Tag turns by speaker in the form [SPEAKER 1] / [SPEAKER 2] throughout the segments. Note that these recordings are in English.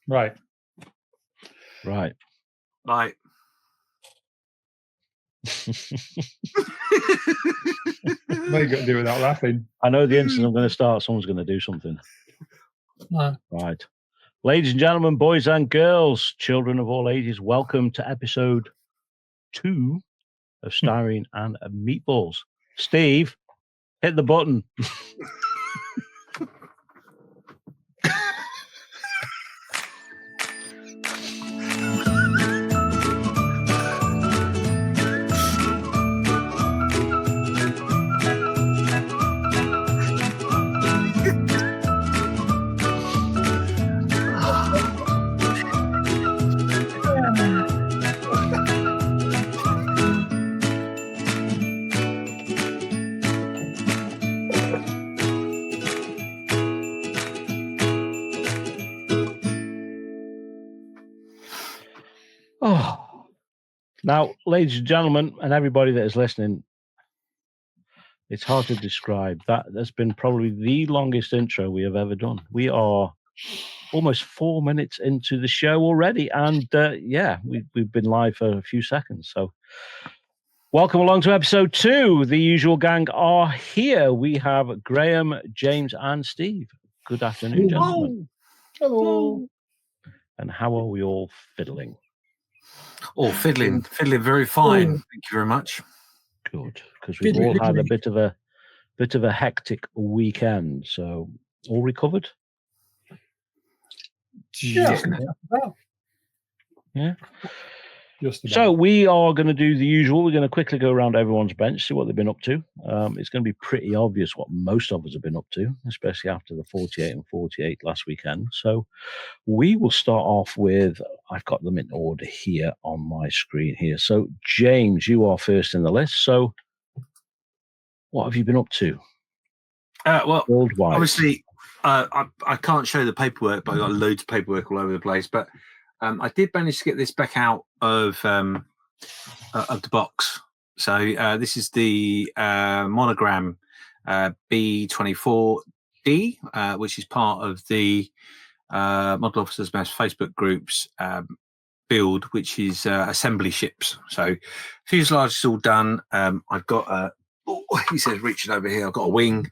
[SPEAKER 1] Right.
[SPEAKER 2] Right.
[SPEAKER 3] Right.
[SPEAKER 1] What are you going to do without laughing?
[SPEAKER 2] I know the instant I'm going to start, someone's going to do something.
[SPEAKER 1] No.
[SPEAKER 2] Right. Ladies and gentlemen, boys and girls, children of all ages, welcome to episode 2 of Styrene and Meatballs. Steve, hit the button. Oh, now, ladies and gentlemen, and everybody that is listening, it's hard to describe. That has been probably the longest intro we have ever done. We are almost 4 minutes into the show already, and we've been live for a few seconds. So, welcome along to episode 2. The usual gang are here. We have Graham, James, and Steve. Good afternoon, gentlemen.
[SPEAKER 1] Hello.
[SPEAKER 2] And how are we all fiddling?
[SPEAKER 3] Oh, fiddling very fine. Thank you very much.
[SPEAKER 2] Good, because we've all had a bit of a hectic weekend. So, all recovered?
[SPEAKER 1] Yeah.
[SPEAKER 2] So we are going to do the usual. We're going to quickly go around everyone's bench, see what they've been up to. It's going to be pretty obvious what most of us have been up to, especially after the 48 and 48 last weekend. So we will start off with, I've got them in order here on my screen here. So James, you are first in the list. So what have you been up to?
[SPEAKER 3] Well,
[SPEAKER 2] worldwide?
[SPEAKER 3] Obviously, I can't show the paperwork, but I've got loads of paperwork all over the place. But I did manage to get this back out of the box. So this is the Monogram B24D, which is part of the Model Officers Mess Facebook groups build, which is assembly ships. So fuselage is all done. I've got he says reaching over here. I've got a wing,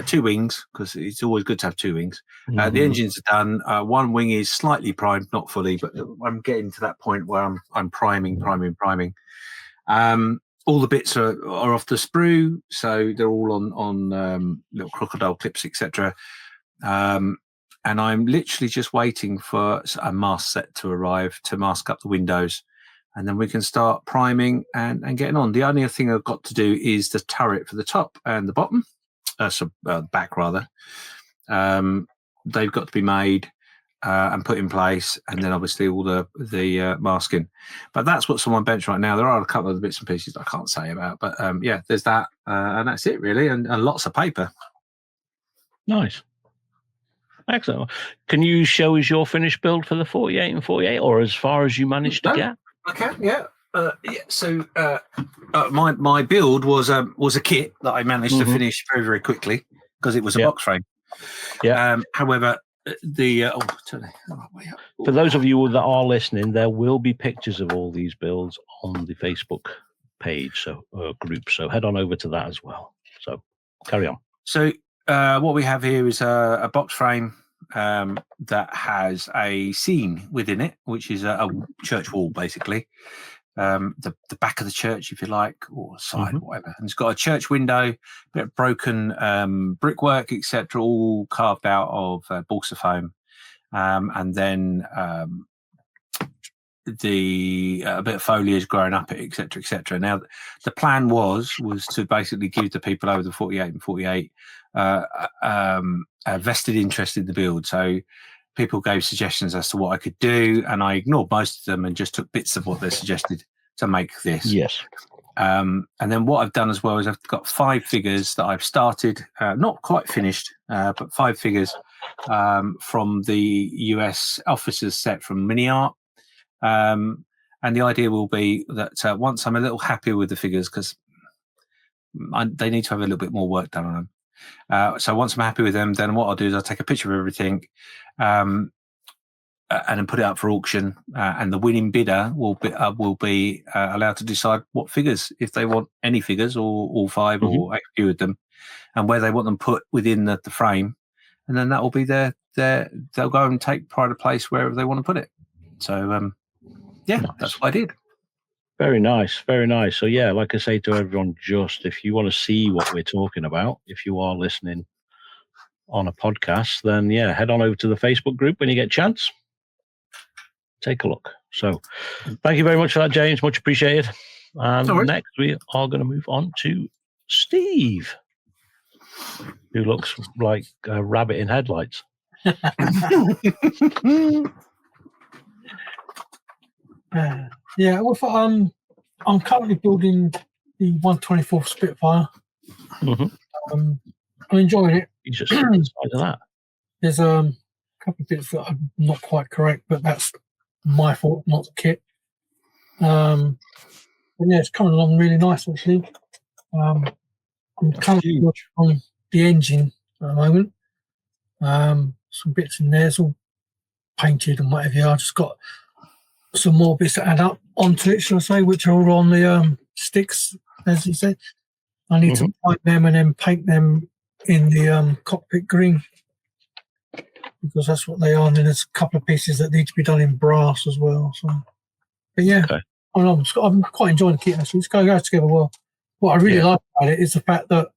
[SPEAKER 3] 2 wings, because it's always good to have 2 wings. The engines are done. One wing is slightly primed, not fully, but I'm getting to that point where I'm priming. All the bits are off the sprue, so they're all on little crocodile clips, etc. And I'm literally just waiting for a mask set to arrive to mask up the windows, and then we can start priming and getting on. The only thing I've got to do is the turret for the top and the bottom, back rather. They've got to be made and put in place, and then obviously all the masking. But that's what's on my bench right now. There are a couple of the bits and pieces I can't say about, but there's that, and that's it really, and lots of paper.
[SPEAKER 2] Nice. Excellent. Can you show us your finished build for the 48 and 48, or as far as you managed to get?
[SPEAKER 3] I can, yeah. So my build was a kit that I managed to finish very, very quickly because it was a box frame.
[SPEAKER 2] Yeah.
[SPEAKER 3] However,
[SPEAKER 2] for those of you that are listening, there will be pictures of all these builds on the Facebook page, so group. So head on over to that as well. So carry on.
[SPEAKER 3] So what we have here is a box frame that has a scene within it, which is a church wall, basically. The back of the church, if you like, or side, whatever. And it's got a church window, a bit of broken brickwork, etc., all carved out of balsa foam, and then a bit of foliage growing up it, etc., etc. Now, the plan was to basically give the people over the 48 and 48 a vested interest in the build. So people gave suggestions as to what I could do, and I ignored most of them and just took bits of what they suggested to make this.
[SPEAKER 2] Yes.
[SPEAKER 3] And then what I've done as well is I've got 5 figures that I've started, not quite finished, but 5 figures from the US officers set from Mini Art. And the idea will be that once I'm a little happier with the figures, because they need to have a little bit more work done on them. So once I'm happy with them, then what I'll do is I'll take a picture of everything, and then put it up for auction, and the winning bidder will be allowed to decide what figures, if they want any figures or all five or a few of them, and where they want them put within the frame, and then that will be their they'll go and take pride of place wherever they want to put it. So nice. That's what I did.
[SPEAKER 2] Very nice, very nice. So yeah, like I say to everyone, just if you want to see what we're talking about, if you are listening on a podcast, then yeah, head on over to the Facebook group when you get a chance. Take a look. So thank you very much for that, James. Much appreciated. And next we are going to move on to Steve, who looks like a rabbit in headlights.
[SPEAKER 1] Yeah, well, I'm currently building the 124th Spitfire. I'm enjoying it.
[SPEAKER 2] You just inside of that.
[SPEAKER 1] There's a couple of bits that are not quite correct, but that's my fault, not the kit. But yeah, it's coming along really nice actually. I'm currently working on the engine at the moment. Some bits in there, it's all painted and whatever. I just got some more bits to add up onto it, shall I say, which are all on the sticks, as you said. I need to find them and then paint them in the cockpit green, because that's what they are. And then there's a couple of pieces that need to be done in brass as well. So, but yeah, I'm quite enjoying the kit actually. It's going together well. What I really like about it is the fact that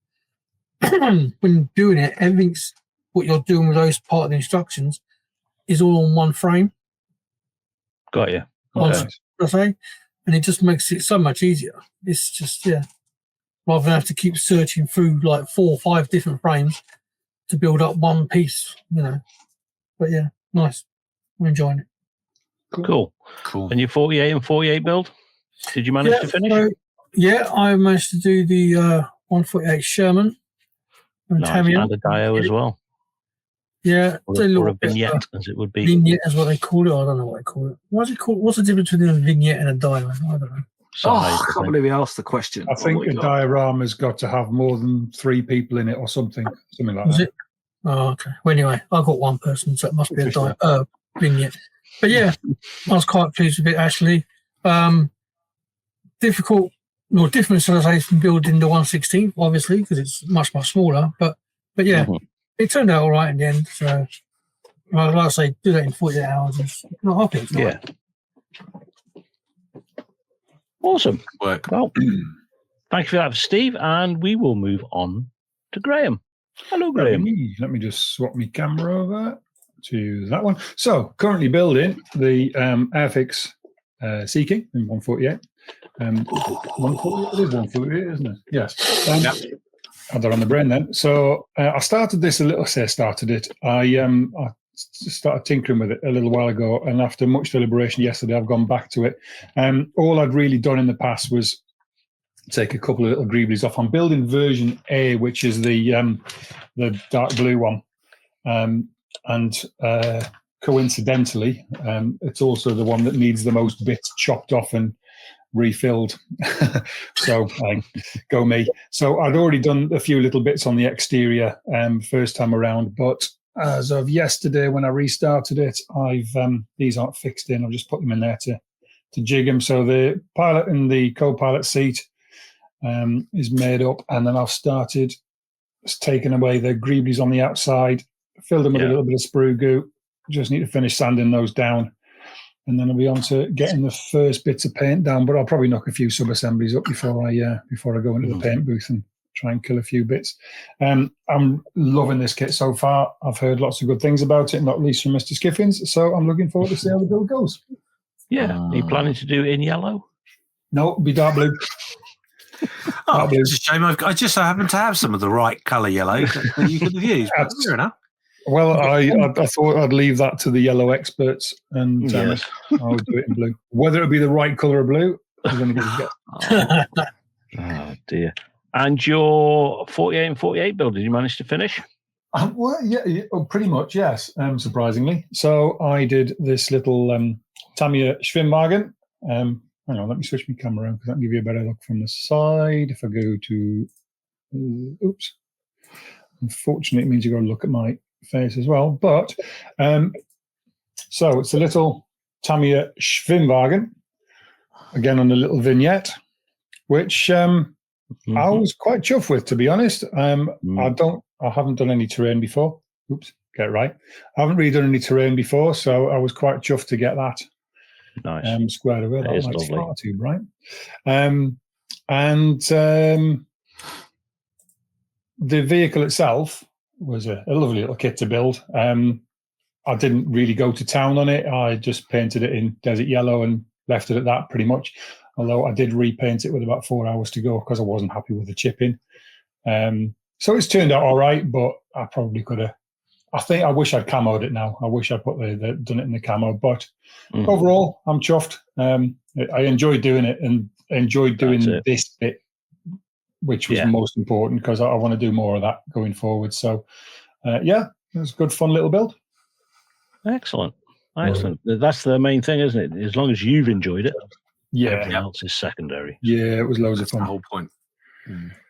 [SPEAKER 1] when doing it, everything's what you're doing with those part of the instructions is all on one frame.
[SPEAKER 2] Got you.
[SPEAKER 1] Okay. I say, and it just makes it so much easier. It's just rather than have to keep searching through like 4 or 5 different frames to build up one piece, But yeah, nice. I'm enjoying it.
[SPEAKER 2] Cool. And your 48 and 48 build, did you manage to finish?
[SPEAKER 1] I managed to do the 148 Sherman and Tamiya.
[SPEAKER 2] And a Dio as well.
[SPEAKER 1] Yeah,
[SPEAKER 2] or a vignette, as it would be.
[SPEAKER 1] Vignette is what they call it. I don't know what they call it. What's it called? What's the difference between a vignette and a diorama? I don't know.
[SPEAKER 3] I can't believe he asked the question.
[SPEAKER 1] I think a diorama's got to have more than 3 people in it or something like that. It? Oh, okay. Well, anyway, I've got 1 person, so it must be a vignette. But yeah, I was quite pleased with it actually. Different, shall I say, from building the 116, obviously, because it's much, much smaller. But yeah, it turned out all right in the end. So, like I say, do that in 48 hours. I think it's nice.
[SPEAKER 2] Awesome.
[SPEAKER 3] Work.
[SPEAKER 2] Well, thank you for that, Steve. And we will move on to Graham. Hello, Graham.
[SPEAKER 1] Let me just swap my camera over to that one. So, currently building the Airfix Sea King in 148. 148, it is 148, isn't it? Yes. Had that on the brain then. So I started this a little. I started tinkering with it a little while ago, and after much deliberation yesterday, I've gone back to it. All I'd really done in the past was take a couple of little greeblies off. I'm building version A, which is the dark blue one, and coincidentally, it's also the one that needs the most bits chopped off and refilled. So go me. So I'd already done a few little bits on the exterior first time around, but as of yesterday when I restarted it, these aren't fixed in. I've just put them in there to jig them. So the pilot and the co-pilot seat is made up, and then I've started taking away the greeblies on the outside, filled them with a little bit of sprue goo. Just need to finish sanding those down, and then I'll be on to getting the first bits of paint down. But I'll probably knock a few sub-assemblies up before I go into the paint booth and try and kill a few bits. I'm loving this kit so far. I've heard lots of good things about it, not least from Mr. Skiffins. So I'm looking forward to see how the build goes.
[SPEAKER 2] Yeah. Are you planning to do it in yellow?
[SPEAKER 1] No, it'll be dark blue.
[SPEAKER 3] It's a shame. I just happen to have some of the right colour yellow that you could have used. Fair enough.
[SPEAKER 1] Well, I thought I'd leave that to the yellow experts, and I would do it in blue. Whether it be the right colour of blue, I'm going to get.
[SPEAKER 2] Oh dear! And your 48 and 48 build, did you manage to finish?
[SPEAKER 1] Well, pretty much, yes. Surprisingly, so I did this little Tamiya Schwimmwagen. Hang on, let me switch my camera around because I can give you a better look from the side. If I go to, unfortunately, it means you've got to look at my face as well. But
[SPEAKER 4] So it's a little Tamiya Schwimmwagen, again on a little vignette, which I was quite chuffed with, to be honest. I haven't done any terrain before. Oops, get it right. I haven't really done any terrain before, so I was quite chuffed to get that squared away. That was far too bright. The vehicle itself was a lovely little kit to build. I didn't really go to town on it. I just painted it in desert yellow and left it at that pretty much. Although I did repaint it with about 4 hours to go because I wasn't happy with the chipping. So it's turned out all right, but I probably could have. I wish I'd camoed it now. I wish I'd done it in the camo. But overall, I'm chuffed. I enjoyed doing it and enjoyed doing this bit, which was most important because I want to do more of that going forward. So, it was a good, fun little build.
[SPEAKER 2] Excellent. That's the main thing, isn't it? As long as you've enjoyed it, everything else is secondary.
[SPEAKER 4] Yeah, it was loads of fun.
[SPEAKER 3] The whole point.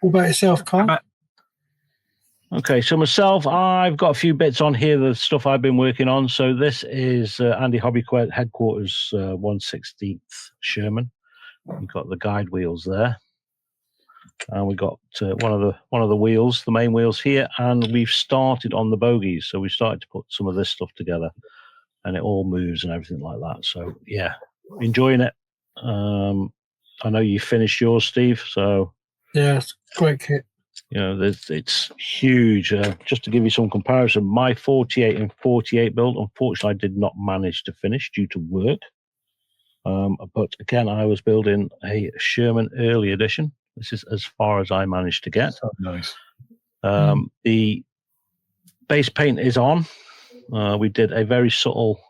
[SPEAKER 1] What about yourself, Carl?
[SPEAKER 2] Okay, so myself, I've got a few bits on here, the stuff I've been working on. So this is Andy Hobby Headquarters 1/16th Sherman. We've got the guide wheels there. And we got one of the wheels, the main wheels here, and we've started on the bogies. So we started to put some of this stuff together, and it all moves and everything like that. So yeah, enjoying it. I know you finished yours, Steve. So
[SPEAKER 1] yeah, it's a great kit.
[SPEAKER 2] You know, it's huge. Just to give you some comparison, my 48 and 48 build, unfortunately, I did not manage to finish due to work. But again, I was building a Sherman Early Edition. This is as far as I managed to get.
[SPEAKER 4] So nice.
[SPEAKER 2] The base paint is on. We did a very subtle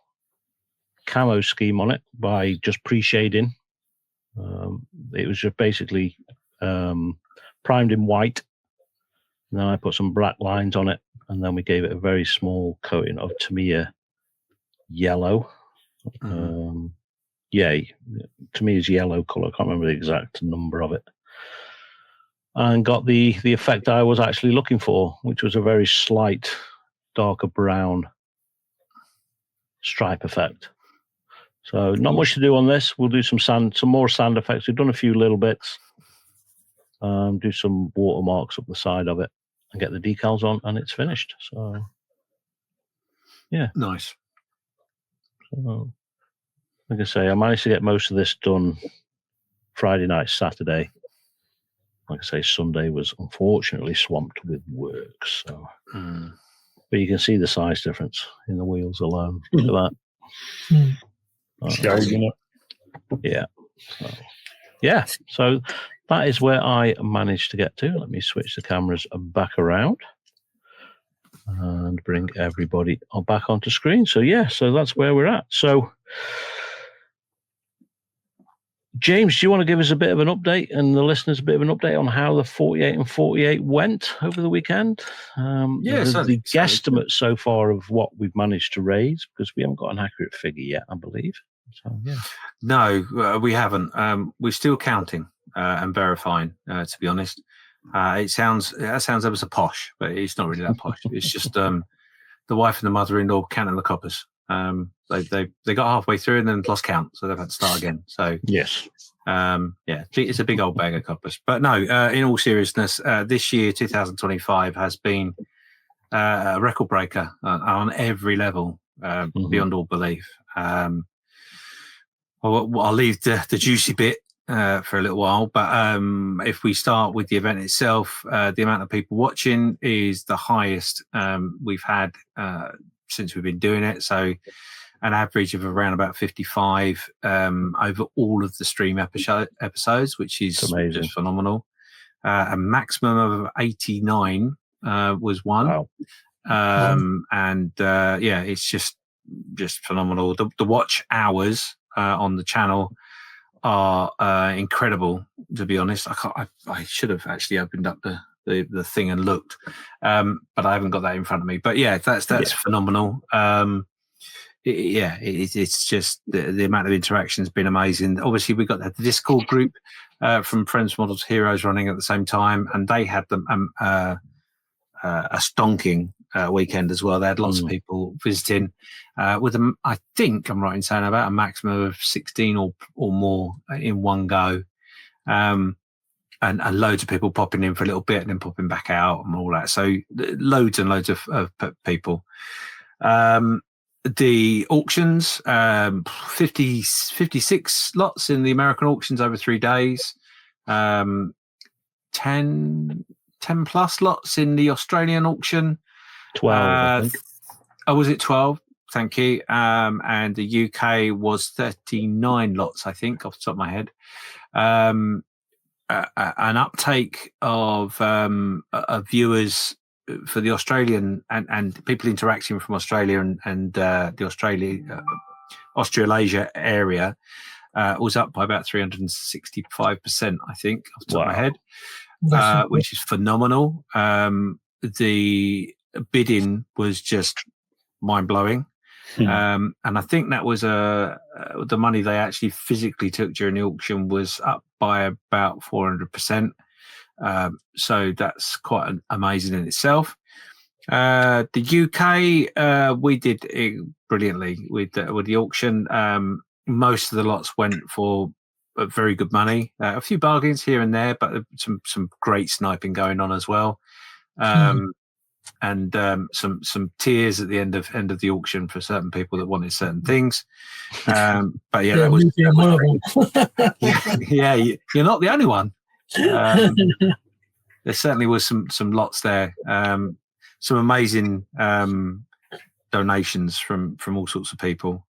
[SPEAKER 2] camo scheme on it by just pre-shading. It was just basically primed in white. And then I put some black lines on it, and then we gave it a very small coating of Tamiya yellow. Tamiya's yellow color. I can't remember the exact number of it. And got the effect I was actually looking for, which was a very slight, darker brown stripe effect. So not much to do on this. We'll do some more sand effects. We've done a few little bits. Do some watermarks up the side of it and get the decals on, and it's finished. So, yeah.
[SPEAKER 3] Nice.
[SPEAKER 2] So, like I say, I managed to get most of this done Friday night, Saturday. Like I say, Sunday was unfortunately swamped with work. So, but you can see the size difference in the wheels alone. Look at that. So that is where I managed to get to. Let me switch the cameras back around and bring everybody back onto screen. So that's where we're at. So, James, do you want to give us a bit of an update and the listeners a bit of an update on how the 48 and 48 went over the weekend? The guesstimate so far of what we've managed to raise, because we haven't got an accurate figure yet, I believe. So, yeah.
[SPEAKER 3] No, we haven't. We're still counting and verifying, to be honest. That sounds ever so posh, but it's not really that posh. It's just the wife and the mother-in-law counting the coppers. They got halfway through and then lost count, so they've had to start again. So
[SPEAKER 2] yes,
[SPEAKER 3] it's a big old bag of coppers. But no, in all seriousness, this year 2025 has been a record breaker on every level, beyond all belief. I'll leave the juicy bit for a little while, but if we start with the event itself, the amount of people watching is the highest we've had since we've been doing it. So an average of around about 55 over all of the stream episodes, which is
[SPEAKER 2] amazing.
[SPEAKER 3] Just phenomenal. A maximum of 89 was one. Wow. It's just phenomenal. The watch hours on the channel are incredible, to be honest. I should have actually opened up the thing and looked, but I haven't got that in front of me. But yeah, that's phenomenal. It's just the amount of interaction has been amazing. Obviously, we got the Discord group from Friends, Models, Heroes running at the same time, and they had them a stonking weekend as well. They had lots of people visiting with them. I think I'm right in saying about a maximum of 16 or more in one go. And loads of people popping in for a little bit and then popping back out and all that. So loads and loads of people. The auctions, 56 lots in the American auctions over 3 days. 10 plus lots in the Australian auction.
[SPEAKER 2] 12, I think.
[SPEAKER 3] Oh, was it 12? Thank you. And the UK was 39 lots, I think, off the top of my head. An uptake of viewers for the Australian and people interacting from Australia and the Australasia area was up by about 365%, I think, off the top of my head, which is phenomenal. The bidding was just mind-blowing. And I think that was the money they actually physically took during the auction was up by about 400%. So that's quite amazing in itself. The UK, we did brilliantly with the auction. Most of the lots went for very good money. A few bargains here and there, but some great sniping going on as well. And some tears at the end of the auction for certain people that wanted certain things. But yeah, that was yeah, you're not the only one. There certainly was some lots there. Some amazing donations from all sorts of people.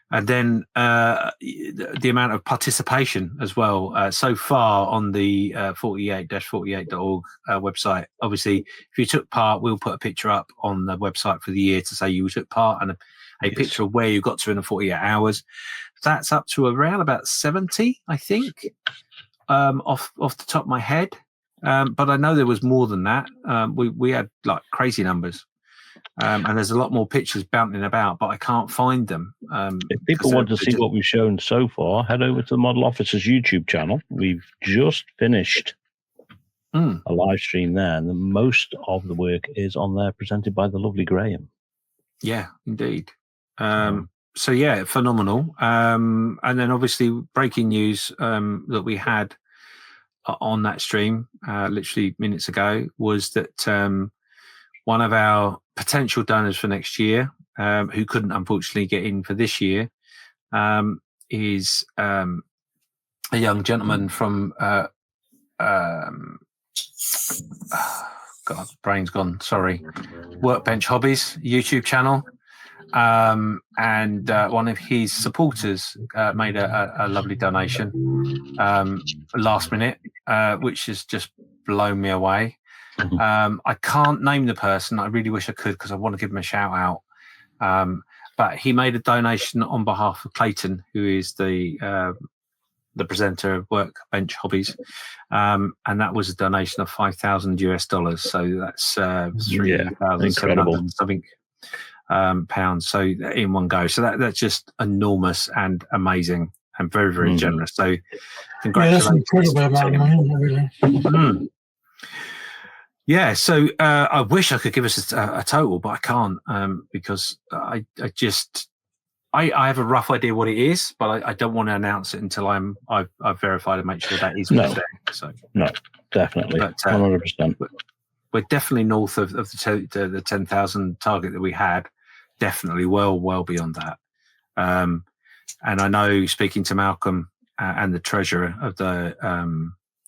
[SPEAKER 3] And then the amount of participation as well so far on the 48-48.org website. Obviously, if you took part, we'll put a picture up on the website for the year to say you took part and a picture of where you got to in the 48 hours. That's up to around about 70, I think, off the top of my head. But I know there was more than that. We had like crazy numbers. And there's a lot more pictures bouncing about, but I can't find them.
[SPEAKER 2] If people want to see what we've shown so far, head over to the Model Officers YouTube channel. We've just finished a live stream there, and most of the work is on there, presented by the lovely Graham.
[SPEAKER 3] Yeah, indeed. So yeah, phenomenal. And then obviously breaking news that we had on that stream literally minutes ago was that one of our potential donors for next year, who couldn't unfortunately get in for this year, is a young gentleman from God, brain's gone. Sorry, Workbench Hobbies YouTube channel, and one of his supporters made a lovely donation last minute, which has just blown me away. I can't name the person. I really wish I could because I want to give him a shout out. But he made a donation on behalf of Clayton, who is the presenter of Workbench Hobbies, and that was a donation of $5,000 US. So that's 3,700 something pounds. So in one go. So that's just enormous and amazing and very, very generous. So congratulations.
[SPEAKER 1] Yeah, that's incredible amount of money, really.
[SPEAKER 3] Yeah, so I wish I could give us a total, but I can't because I have a rough idea what it is, but I don't want to announce it until I've verified and make sure that is what's there. So
[SPEAKER 2] no, definitely, but 100%.
[SPEAKER 3] We're definitely north of the 10,000 target that we had. Definitely well beyond that. And I know, speaking to Malcolm and the treasurer of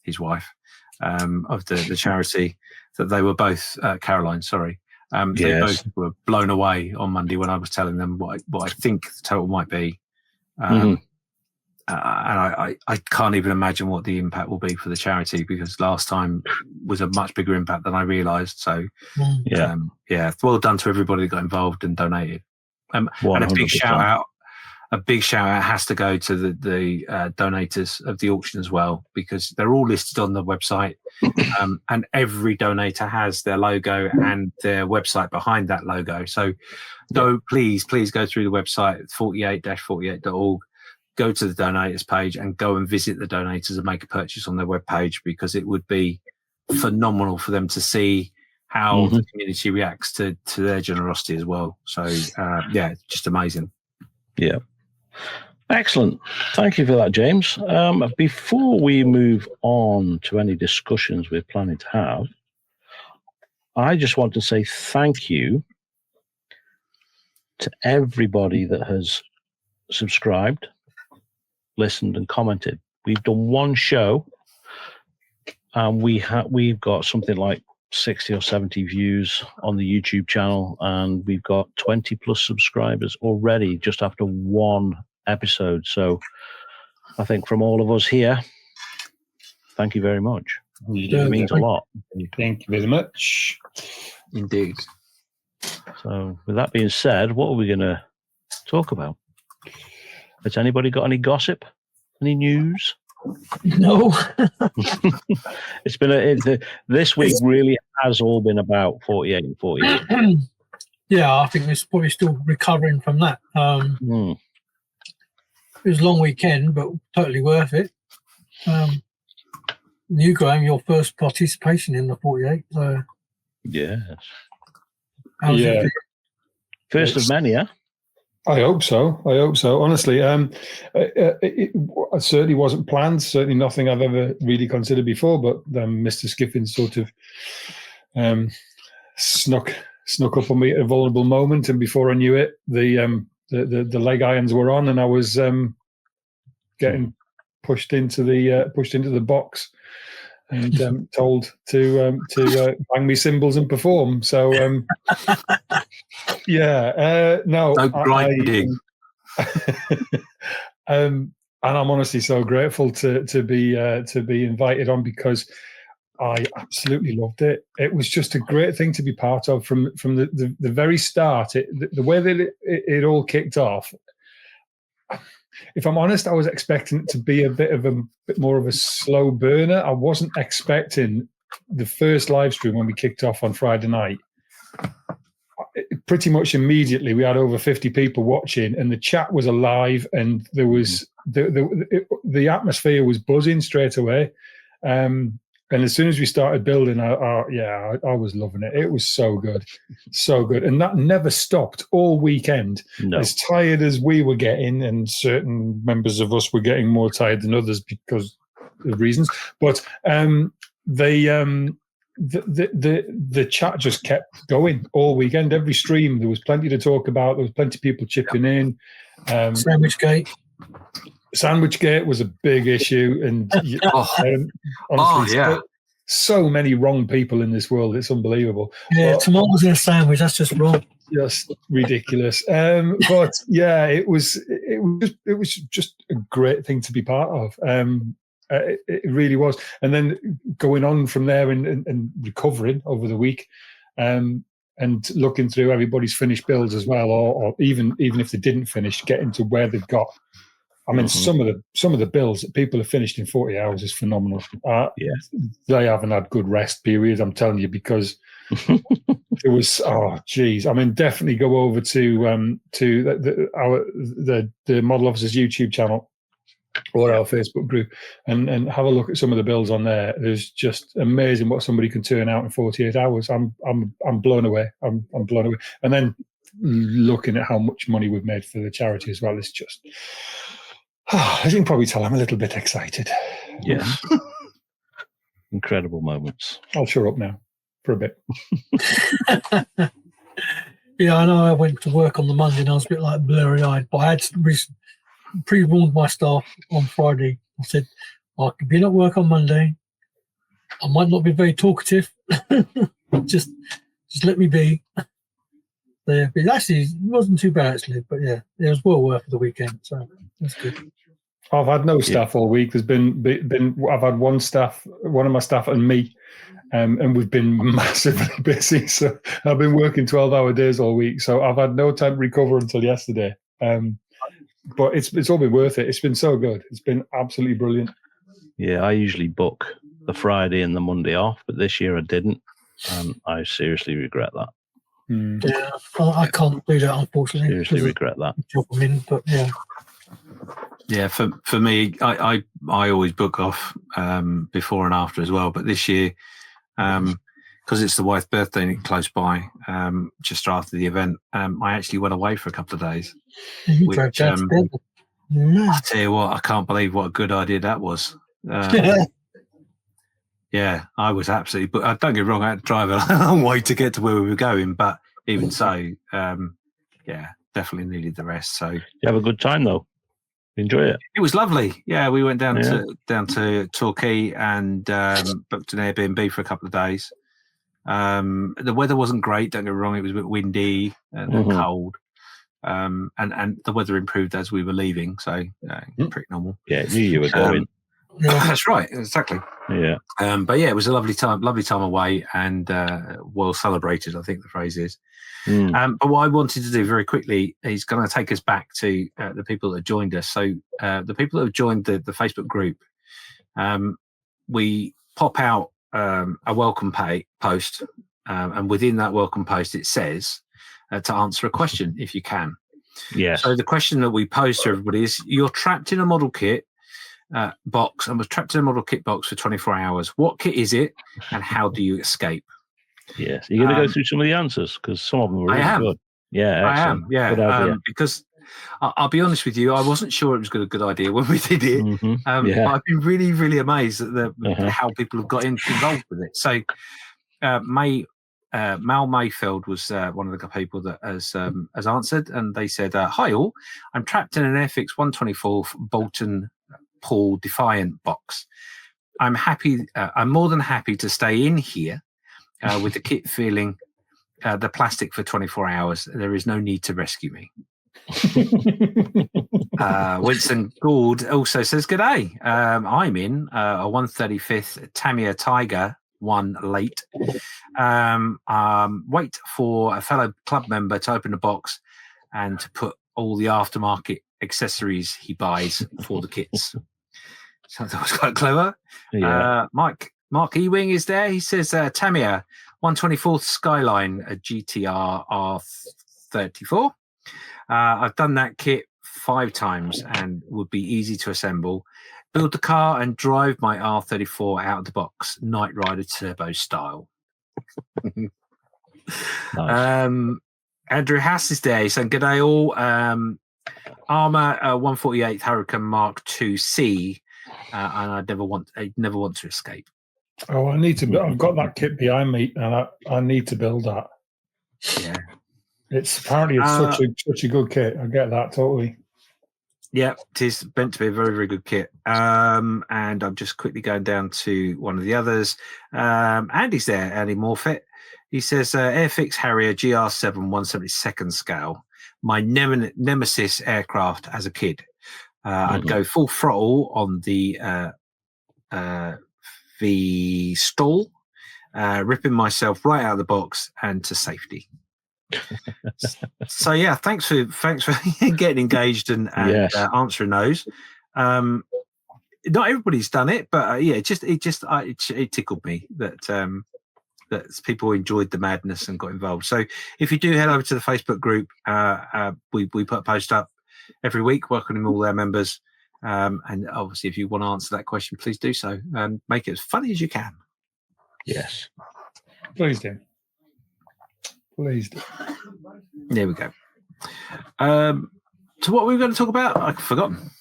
[SPEAKER 3] his wife of the charity, that they were both Caroline. Sorry, they both were blown away on Monday when I was telling them what I think the total might be, and I can't even imagine what the impact will be for the charity, because last time was a much bigger impact than I realised. So well done to everybody that got involved and donated. And a big shout out. A big shout out has to go to the donators of the auction as well, because they're all listed on the website, and every donator has their logo and their website behind that logo. So please go through the website 48-48.org, go to the donators page and go and visit the donators and make a purchase on their webpage, because it would be phenomenal for them to see how the community reacts to their generosity as well. So yeah, just amazing.
[SPEAKER 2] Yeah. Excellent. Thank you for that, James. Before we move on to any discussions we're planning to have, I just want to say thank you to everybody that has subscribed, listened, and commented. We've done one show, and we've got something like 60 or 70 views on the YouTube channel, and we've got 20 plus subscribers already just after one episode. So I think from all of us here, thank you very much. It means a lot.
[SPEAKER 4] Thank you very much.
[SPEAKER 3] Indeed.
[SPEAKER 2] So with that being said, what are we going to talk about? Has anybody got any gossip? Any news?
[SPEAKER 1] No.
[SPEAKER 2] It's been this week really has all been about 48 and 48.
[SPEAKER 1] Yeah, I think it's probably still recovering from that. It was a long weekend, but totally worth it. You, Graham, your first participation in the 48. So
[SPEAKER 2] Yes.
[SPEAKER 1] how's it feel?
[SPEAKER 2] First of many, yeah?
[SPEAKER 4] I hope so. Honestly, it certainly wasn't planned. Certainly nothing I've ever really considered before. But Mr. Skiffin sort of snuck up on me at a vulnerable moment, and before I knew it, the leg irons were on, and I was getting pushed into the box and told to bang me cymbals and perform. So no,
[SPEAKER 3] No grinding.
[SPEAKER 4] And I'm honestly so grateful to be invited on, because I absolutely loved it. It was just a great thing to be part of from the very start. The way that it all kicked off. If I'm honest, I was expecting it to be a bit more of a slow burner. I wasn't expecting the first live stream when we kicked off on Friday night. Pretty much immediately, we had over 50 people watching, and the chat was alive, and there was the atmosphere was buzzing straight away. And as soon as we started building, I was loving it. It was so good, and that never stopped all weekend.
[SPEAKER 2] No.
[SPEAKER 4] As tired as we were getting, and certain members of us were getting more tired than others because of reasons, but the chat just kept going all weekend. Every stream, there was plenty to talk about. There was plenty of people chipping in. Sandwichgate was a big issue, and honestly, so many wrong people in this world. It's unbelievable.
[SPEAKER 1] Yeah, tomatoes in a sandwich, that's just wrong.
[SPEAKER 4] Just ridiculous. But yeah, it was just a great thing to be part of. It really was. And then going on from there and recovering over the week, and looking through everybody's finished builds as well, or even if they didn't finish, getting to where they've got. I mean, some of the builds that people have finished in 40 hours is phenomenal. They haven't had good rest periods, I'm telling you, because it was, I mean, definitely go over to the Model Officers YouTube channel or our Facebook group and have a look at some of the builds on there. It's just amazing what somebody can turn out in 48 hours. I'm blown away. I'm blown away. And then looking at how much money we've made for the charity as well, it's just, as you can probably tell, I'm a little bit excited.
[SPEAKER 2] Yes. Incredible moments.
[SPEAKER 4] I'll shut up now for a bit.
[SPEAKER 1] Yeah, I know I went to work on the Monday and I was a bit like blurry-eyed, but I had pre-warned my staff on Friday. I said, I could be at work on Monday. I might not be very talkative. just let me be. But actually, it wasn't too bad, actually. But yeah, it was well worth the weekend. So that's good.
[SPEAKER 4] I've had no staff all week. There's been I've had one of my staff and me, and we've been massively busy. So I've been working 12-hour days all week. So I've had no time to recover until yesterday. But it's all been worth it. It's been so good. It's been absolutely brilliant.
[SPEAKER 2] Yeah, I usually book the Friday and the Monday off, but this year I didn't, and I seriously regret that.
[SPEAKER 1] Yeah, I can't do that, unfortunately.
[SPEAKER 2] Seriously regret that.
[SPEAKER 1] But yeah.
[SPEAKER 3] Yeah, for me, I always book off before and after as well. But this year, because because it's the wife's birthday close by, just after the event, I actually went away for a couple of days.
[SPEAKER 1] You
[SPEAKER 3] Which,
[SPEAKER 1] drove down to Denver. Mm.
[SPEAKER 3] I tell you what, I can't believe what a good idea that was. Yeah, I was absolutely. But don't get me wrong, I had to drive a long way to get to where we were going. But even so, yeah, definitely needed the rest. So
[SPEAKER 2] You have a good time though. Enjoy it.
[SPEAKER 3] it was lovely. Yeah, we went down to Torquay and booked an Airbnb for a couple of days. The weather wasn't great. Don't get me wrong; it was a bit windy and cold. And the weather improved as we were leaving, so pretty normal.
[SPEAKER 2] Yeah, knew you were going.
[SPEAKER 3] That's right, exactly.
[SPEAKER 2] Yeah.
[SPEAKER 3] But yeah, it was a lovely time away, and well celebrated, I think the phrase is. But what I wanted to do very quickly is going to take us back to the people that joined us. So the people that have joined the Facebook group, we pop out a welcome post, and within that welcome post it says to answer a question if you can.
[SPEAKER 2] Yes.
[SPEAKER 3] So the question that we pose to everybody is: you're trapped in a model kit box and was trapped in a model kit box for 24 hours. What kit is it, and how do you escape?
[SPEAKER 2] Yes. You're going to go through some of the answers because some of them were really good. Yeah, excellent.
[SPEAKER 3] I am. Yeah,
[SPEAKER 2] good idea.
[SPEAKER 3] Because I'll be honest with you, I wasn't sure it was a good idea when we did it. But I've been really, really amazed at how people have got involved with it. So Mal Mayfield was one of the people that has answered, and they said, "Hi all, I'm trapped in an Airfix 124 Bolton Paul Defiant box. I'm more than happy to stay in here with the kit feeling the plastic for 24 hours. There is no need to rescue me." Winston Gould also says, "G'day. I'm in a 135th Tamiya Tiger 1 late. Wait for a fellow club member to open the box and to put all the aftermarket accessories he buys for the kits." So that was quite clever.
[SPEAKER 2] Yeah.
[SPEAKER 3] Mark Ewing is there. He says, Tamiya 124th Skyline, a GTR R34. I've done that kit 5 times and would be easy to assemble. Build the car and drive my R34 out of the box, Knight Rider turbo style.
[SPEAKER 2] Nice.
[SPEAKER 3] Andrew Hass is there. He's saying, "G'day all. Armour 148 Hurricane Mark II-C, and I never want to escape."
[SPEAKER 4] Oh, I need to. I've got that kit behind me, and I need to build that.
[SPEAKER 3] Yeah,
[SPEAKER 4] it's such a good kit. I get that totally.
[SPEAKER 3] Yeah, it is meant to be a very, very good kit. And I'm just quickly going down to one of the others. Andy's there, Andy Morfitt. He says, Airfix Harrier GR7 172nd scale, my nemesis aircraft as a kid. I'd go full throttle on the stall, ripping myself right out of the box and to safety. So yeah, thanks for getting engaged and
[SPEAKER 2] Yes.
[SPEAKER 3] answering those. Not everybody's done it, but yeah, it tickled me that that people enjoyed the madness and got involved. So if you do head over to the Facebook group, we put a post up every week welcoming all their members. And obviously, if you want to answer that question, please do so and make it as funny as you can.
[SPEAKER 2] Yes,
[SPEAKER 4] please do. Please do.
[SPEAKER 3] There we go. So what were we going to talk about? I've forgotten.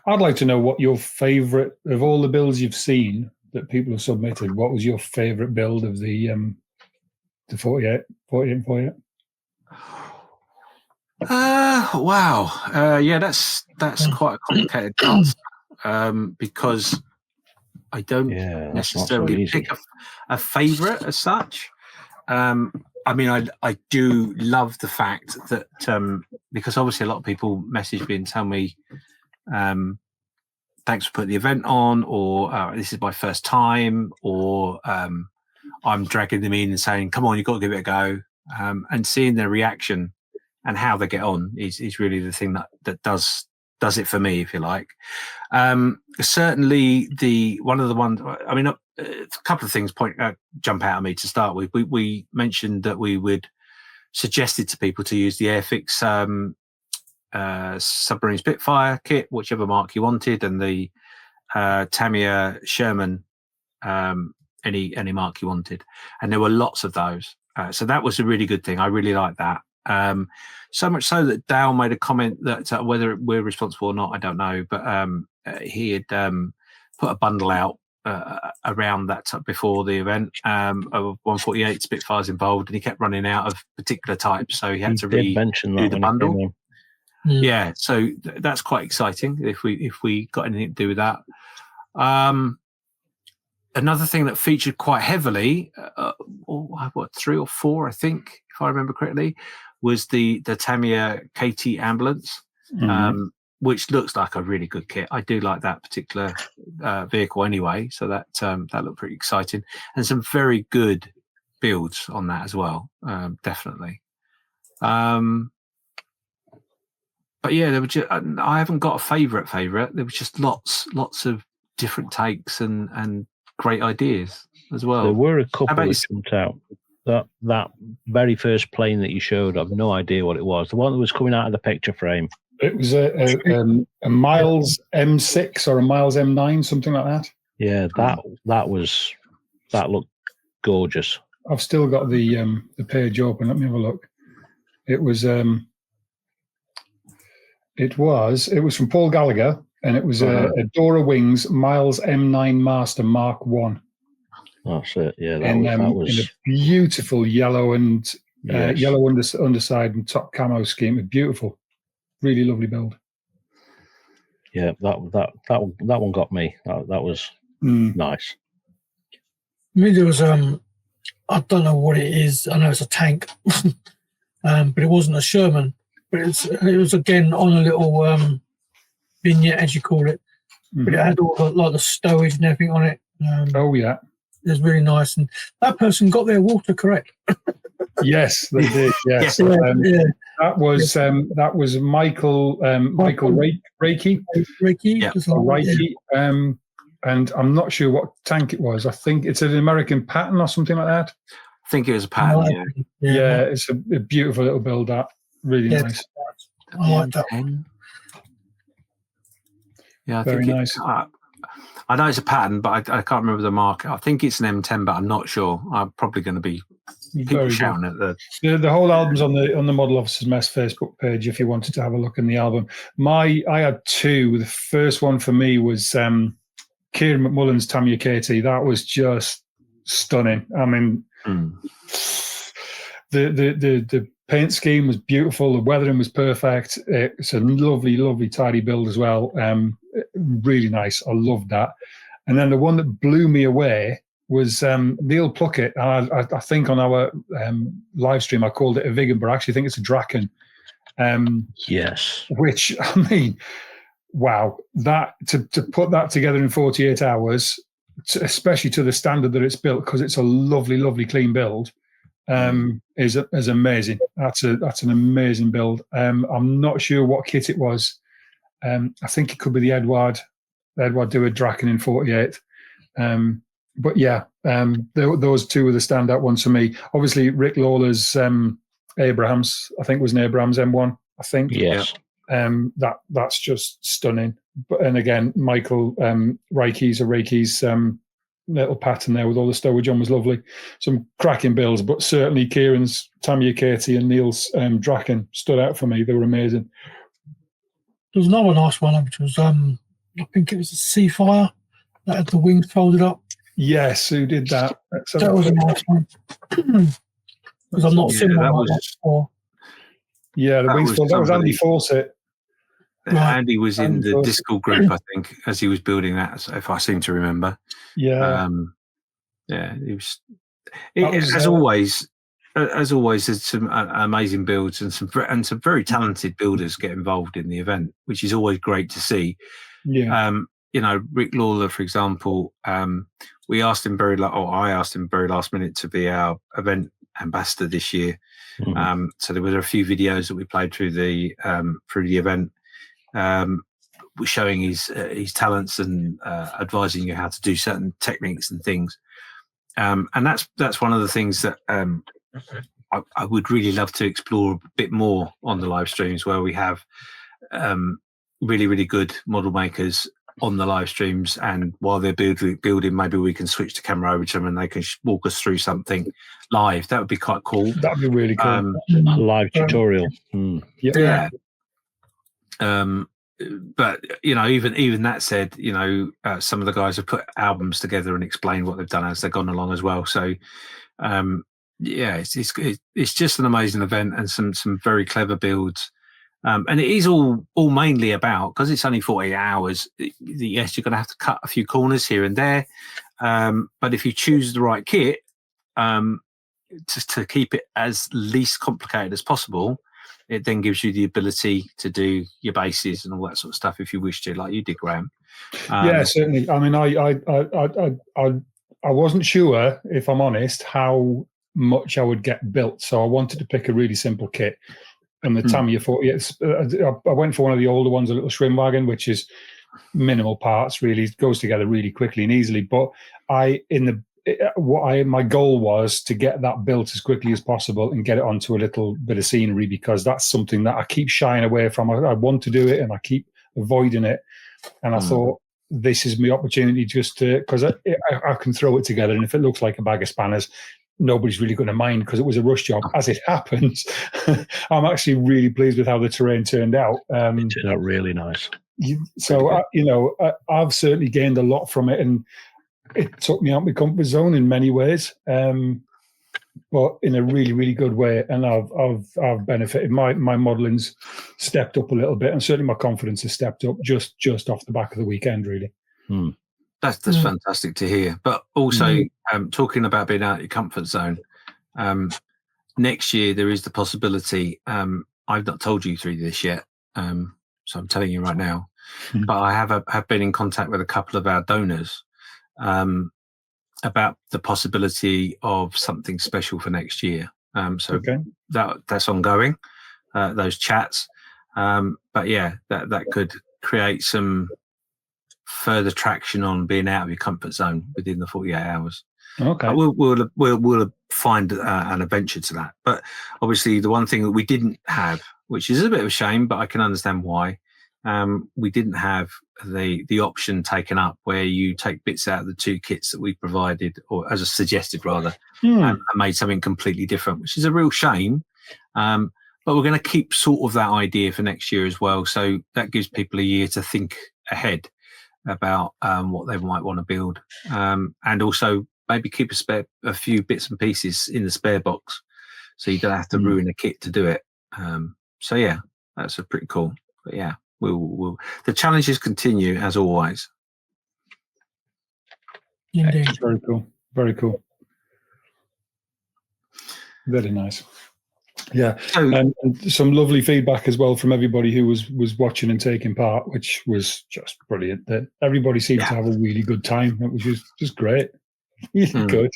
[SPEAKER 4] I'd like to know what your favourite of all the builds you've seen that people have submitted. What was your favourite build of the 48 and 48?
[SPEAKER 3] Wow. Yeah, that's quite a complicated answer because I don't necessarily pick a favourite as such. I mean, I do love the fact that because obviously a lot of people message me and tell me, thanks for putting the event on, or this is my first time, or I'm dragging them in and saying, come on, you've got to give it a go. And seeing their reaction and how they get on is really the thing that does it for me, if you like. Certainly one of the ones, I mean, a couple of things jump out at me to start with. We mentioned that we would suggested to people to use the Airfix Submarine Spitfire kit, whichever mark you wanted, and the Tamiya Sherman any mark you wanted, and there were lots of those. So that was a really good thing. I really liked that. So much so that Dale made a comment that whether we're responsible or not, I don't know, but he had put a bundle out around that before the event of 148 Spitfires involved, and he kept running out of particular types, so he had to
[SPEAKER 2] mention that
[SPEAKER 3] the bundle. Yeah, so that's quite exciting if we got anything to do with that. Another thing that featured quite heavily, 3 or 4, I think, if I remember correctly, was the Tamiya KT ambulance, which looks like a really good kit. I do like that particular vehicle anyway, so that looked pretty exciting, and some very good builds on that as well, definitely. But yeah, there were I haven't got a favourite. There was just lots of different takes and great ideas as well.
[SPEAKER 2] There were a couple that jumped out. That very first plane that you showed, I've no idea what it was. The one that was coming out of the picture frame.
[SPEAKER 4] It was a Miles M6 or a Miles M9, something like that.
[SPEAKER 2] Yeah, that looked gorgeous.
[SPEAKER 4] I've still got the page open. Let me have a look. It was from Paul Gallagher, and it was a Dora Wings Miles M9 Master Mark 1.
[SPEAKER 2] That's it. Yeah, that
[SPEAKER 4] and
[SPEAKER 2] was
[SPEAKER 4] in a beautiful yellow and yellow underside and top camo scheme. Beautiful, really lovely build.
[SPEAKER 2] Yeah, that one got me. That was nice.
[SPEAKER 1] I mean, there was I don't know what it is. I know it's a tank, but it wasn't a Sherman. But it was again on a little vignette, as you call it. But it had all the stowage and everything on it.
[SPEAKER 4] Oh yeah.
[SPEAKER 1] It was really nice, and that person got their water correct.
[SPEAKER 4] Yes, they did. Yes, that was Michael Reiki. And I'm not sure what tank it was. I think it's an American pattern or something like that.
[SPEAKER 3] I think it was a pattern.
[SPEAKER 4] Yeah, it's a beautiful little build. That really nice.
[SPEAKER 1] I like that one.
[SPEAKER 3] Yeah, I
[SPEAKER 4] very
[SPEAKER 3] think
[SPEAKER 4] nice.
[SPEAKER 3] I know it's a pattern, but I can't remember the mark. I think it's an M10, but I'm not sure. I'm probably going to be people shouting at
[SPEAKER 4] the whole album's on the Model Officers Mess Facebook page if you wanted to have a look in the album. I had 2. The first one for me was Kieran McMullen's Tamiya KT. That was just stunning. I mean, the paint scheme was beautiful. The weathering was perfect. It's a lovely, lovely, tidy build as well. Really nice. I loved that. And then the one that blew me away was Neil Pluckett. I think on our live stream I called it a Vigan, but I actually think it's a Draken.
[SPEAKER 2] Yes.
[SPEAKER 4] Which, I mean, wow. That to put that together in 48 hours, especially to the standard that it's built, because it's a lovely, lovely, clean build, is amazing. That's an amazing build. I'm not sure what kit it was. I think it could be the Edward Dewar Draken in 48. But yeah, those 2 were the standout ones for me. Obviously, Rick Lawler's Abrahams, I think it was an Abrahams M1, I think.
[SPEAKER 2] Yes.
[SPEAKER 4] That's just stunning. And again, Michael Reiki's little pattern there with all the stowage on was lovely. Some cracking builds, but certainly Kieran's Tamiya KT and Neil's Draken stood out for me. They were amazing.
[SPEAKER 1] There was another nice one, which was I think it was a Seafire that had the wings folded up.
[SPEAKER 4] Yes, who did that?
[SPEAKER 1] That was a nice one. Because I'm not seen one like that before.
[SPEAKER 4] Yeah, the wings folded. That was Andy Fawcett.
[SPEAKER 3] Andy was in the Discord group, I think, as he was building that, if I seem to remember.
[SPEAKER 4] Yeah.
[SPEAKER 3] He was. As always, there's some amazing builds and some very talented builders get involved in the event, which is always great to see.
[SPEAKER 4] Yeah.
[SPEAKER 3] Rick Lawler, for example, I asked him very last minute to be our event ambassador this year. So there were a few videos that we played through the event, showing his talents and advising you how to do certain techniques and things. And that's one of the things that I would really love to explore a bit more on the live streams, where we have really, really good model makers on the live streams, and while they're building, maybe we can switch the camera over to them and they can walk us through something live. That would be quite cool.
[SPEAKER 4] That'd be really cool.
[SPEAKER 2] A live tutorial.
[SPEAKER 3] Yeah. But even that said, some of the guys have put albums together and explained what they've done as they've gone along as well. So it's just an amazing event and some very clever builds. And it is all mainly about, because it's only 48 hours, yes, you're going to have to cut a few corners here and there. But if you choose the right kit, to keep it as least complicated as possible, it then gives you the ability to do your bases and all that sort of stuff if you wish to, like you did, Graham.
[SPEAKER 4] Yeah, certainly. I mean, I wasn't sure, if I'm honest, how much I would get built. So I wanted to pick a really simple kit. And the Tamiya 40, I went for one of the older ones, a little Schwinn wagon, which is minimal parts, really. It goes together really quickly and easily. But my goal was to get that built as quickly as possible and get it onto a little bit of scenery, because that's something that I keep shying away from. I want to do it and I keep avoiding it. And I thought, this is my opportunity just to, because I can throw it together, and if it looks like a bag of spanners, nobody's really going to mind, because it was a rush job. As it happens, I'm actually really pleased with how the terrain turned out.
[SPEAKER 2] It turned out really nice.
[SPEAKER 4] So, I've certainly gained a lot from it, and it took me out of my comfort zone in many ways, but in a really, really good way. And I've benefited. My modeling's stepped up a little bit, and certainly my confidence has stepped up just off the back of the weekend, really.
[SPEAKER 3] That's fantastic to hear. But also, talking about being out of your comfort zone, next year there is the possibility. I've not told you through this yet, so I'm telling you right now. But I have been in contact with a couple of our donors about the possibility of something special for next year. That's ongoing, those chats. But yeah, that could create some further traction on being out of your comfort zone within the 48 hours.
[SPEAKER 4] Okay.
[SPEAKER 3] We'll find an adventure to that. But obviously the one thing that we didn't have, which is a bit of a shame, but I can understand why, we didn't have the option taken up where you take bits out of the two kits that we provided, or as a suggested rather, and made something completely different, which is a real shame. But we're going to keep sort of that idea for next year as well. So that gives people a year to think ahead about what they might want to build, and also maybe keep a few bits and pieces in the spare box, so you don't have to ruin a kit to do it. So yeah, that's a pretty cool. But yeah, we'll the challenges continue as always.
[SPEAKER 1] Indeed.
[SPEAKER 4] Very cool. Very cool. Very nice. Yeah, and some lovely feedback as well from everybody who was watching and taking part, which was just brilliant. That everybody seemed to have a really good time. It was just great. Really good.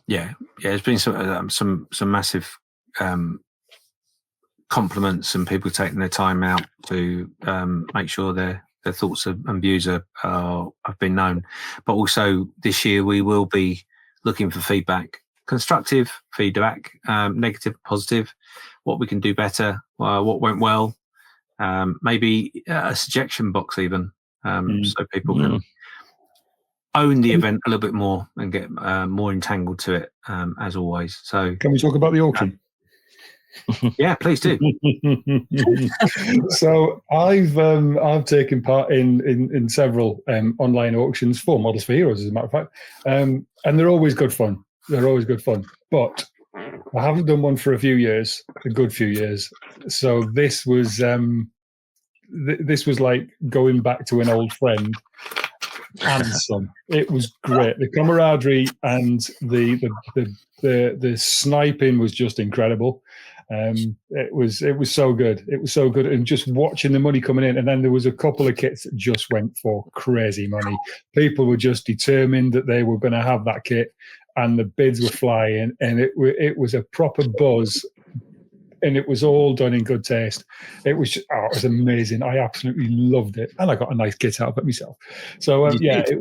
[SPEAKER 3] Yeah, there's been some massive compliments and people taking their time out to make sure their thoughts and views have been known. But also this year we will be looking for feedback. Constructive feedback, negative, positive, what we can do better, what went well, maybe a suggestion box even, so people can own the event a little bit more and get more entangled to it, as always. So
[SPEAKER 4] can we talk about the auction?
[SPEAKER 3] Yeah, please do.
[SPEAKER 4] So I've taken part in several online auctions for Models for Heroes, as a matter of fact, and they're always good fun. They're always good fun, but I haven't done one for a good few years. So this was like going back to an old friend and some. It was great. The camaraderie and the sniping was just incredible. It was so good. It was so good, and just watching the money coming in. And then there was a couple of kits that just went for crazy money. People were just determined that they were going to have that kit, and the bids were flying, and it was a proper buzz, and it was all done in good taste. It was amazing. I absolutely loved it, and I got a nice kit out of it myself. So it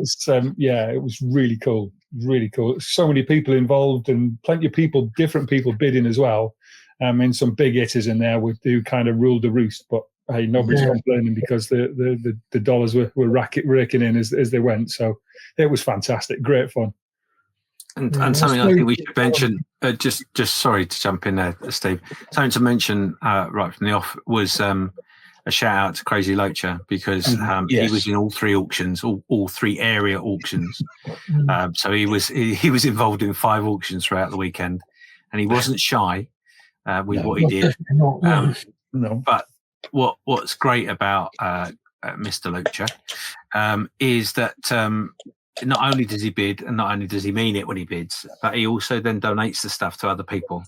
[SPEAKER 4] was really cool, really cool. So many people involved, and plenty of different people bidding as well. And some big hitters in there who kind of ruled the roost, but hey, nobody's complaining because the dollars were raking in as they went. So it was fantastic, great fun.
[SPEAKER 3] And something I think we should mention, just sorry to jump in there, Steve. Something to mention right from the off was a shout out to Crazy Loacher, because he was in all three auctions, all three area auctions. So he was involved in 5 auctions throughout the weekend, and he wasn't shy with what he did.
[SPEAKER 4] No.
[SPEAKER 3] But what's great about Mr. Loacher is that not only does he bid, and not only does he mean it when he bids, but he also then donates the stuff to other people.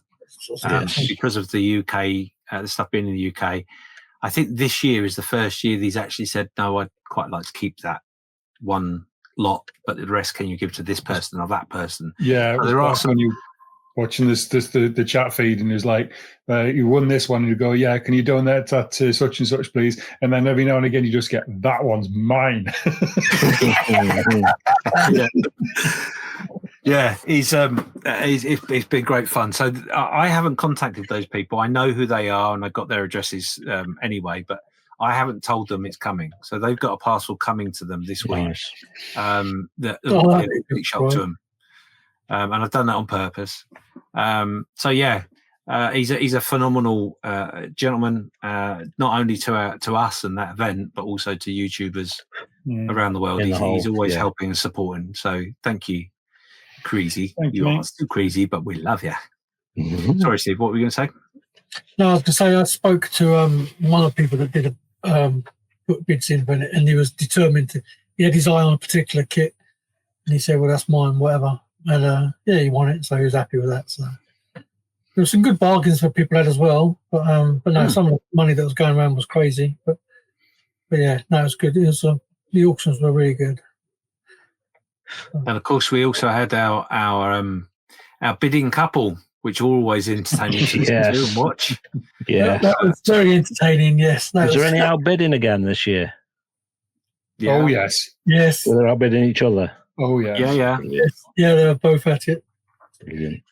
[SPEAKER 3] Because of the UK, the stuff being in the UK, I think this year is the first year that he's actually said, no, I'd quite like to keep that one lot, but the rest can you give to this person or that person?
[SPEAKER 4] Yeah,
[SPEAKER 3] there are some.
[SPEAKER 4] When you watching the chat feed, and it's like, you won this one, and you go, yeah, can you donate that to such and such, please? And then every now and again, you just get, that one's mine.
[SPEAKER 3] Yeah, it's been great fun. So I haven't contacted those people. I know who they are, and I got their addresses anyway, but I haven't told them it's coming. So they've got a parcel coming to them this week. That big shock to them. And I've done that on purpose. So yeah, he's a phenomenal gentleman, not only to us and that event, but also to YouTubers around the world. He's always helping and supporting. So thank you, Crazy. You are still crazy, but we love you. Sorry, Steve, what were you going to say?
[SPEAKER 1] No, I was going to say I spoke to one of the people that did put bids in, and he was determined to. He had his eye on a particular kit, and he said, "Well, that's mine, whatever." And he won it, so he was happy with that. So there were some good bargains for people had as well, but no, some of the money that was going around was crazy. But yeah, no, it was good. It was the auctions were really good.
[SPEAKER 3] And of course, we also had our bidding couple, which are always entertaining to listen to and watch.
[SPEAKER 2] Yeah,
[SPEAKER 1] that was very entertaining. Yes.
[SPEAKER 2] Is there any outbidding again this year?
[SPEAKER 4] Yeah. Oh yes.
[SPEAKER 1] Yes.
[SPEAKER 2] Were they outbidding each other?
[SPEAKER 4] Oh yeah.
[SPEAKER 3] Yeah.
[SPEAKER 1] Yes. Yeah, they were both at it.
[SPEAKER 2] Brilliant.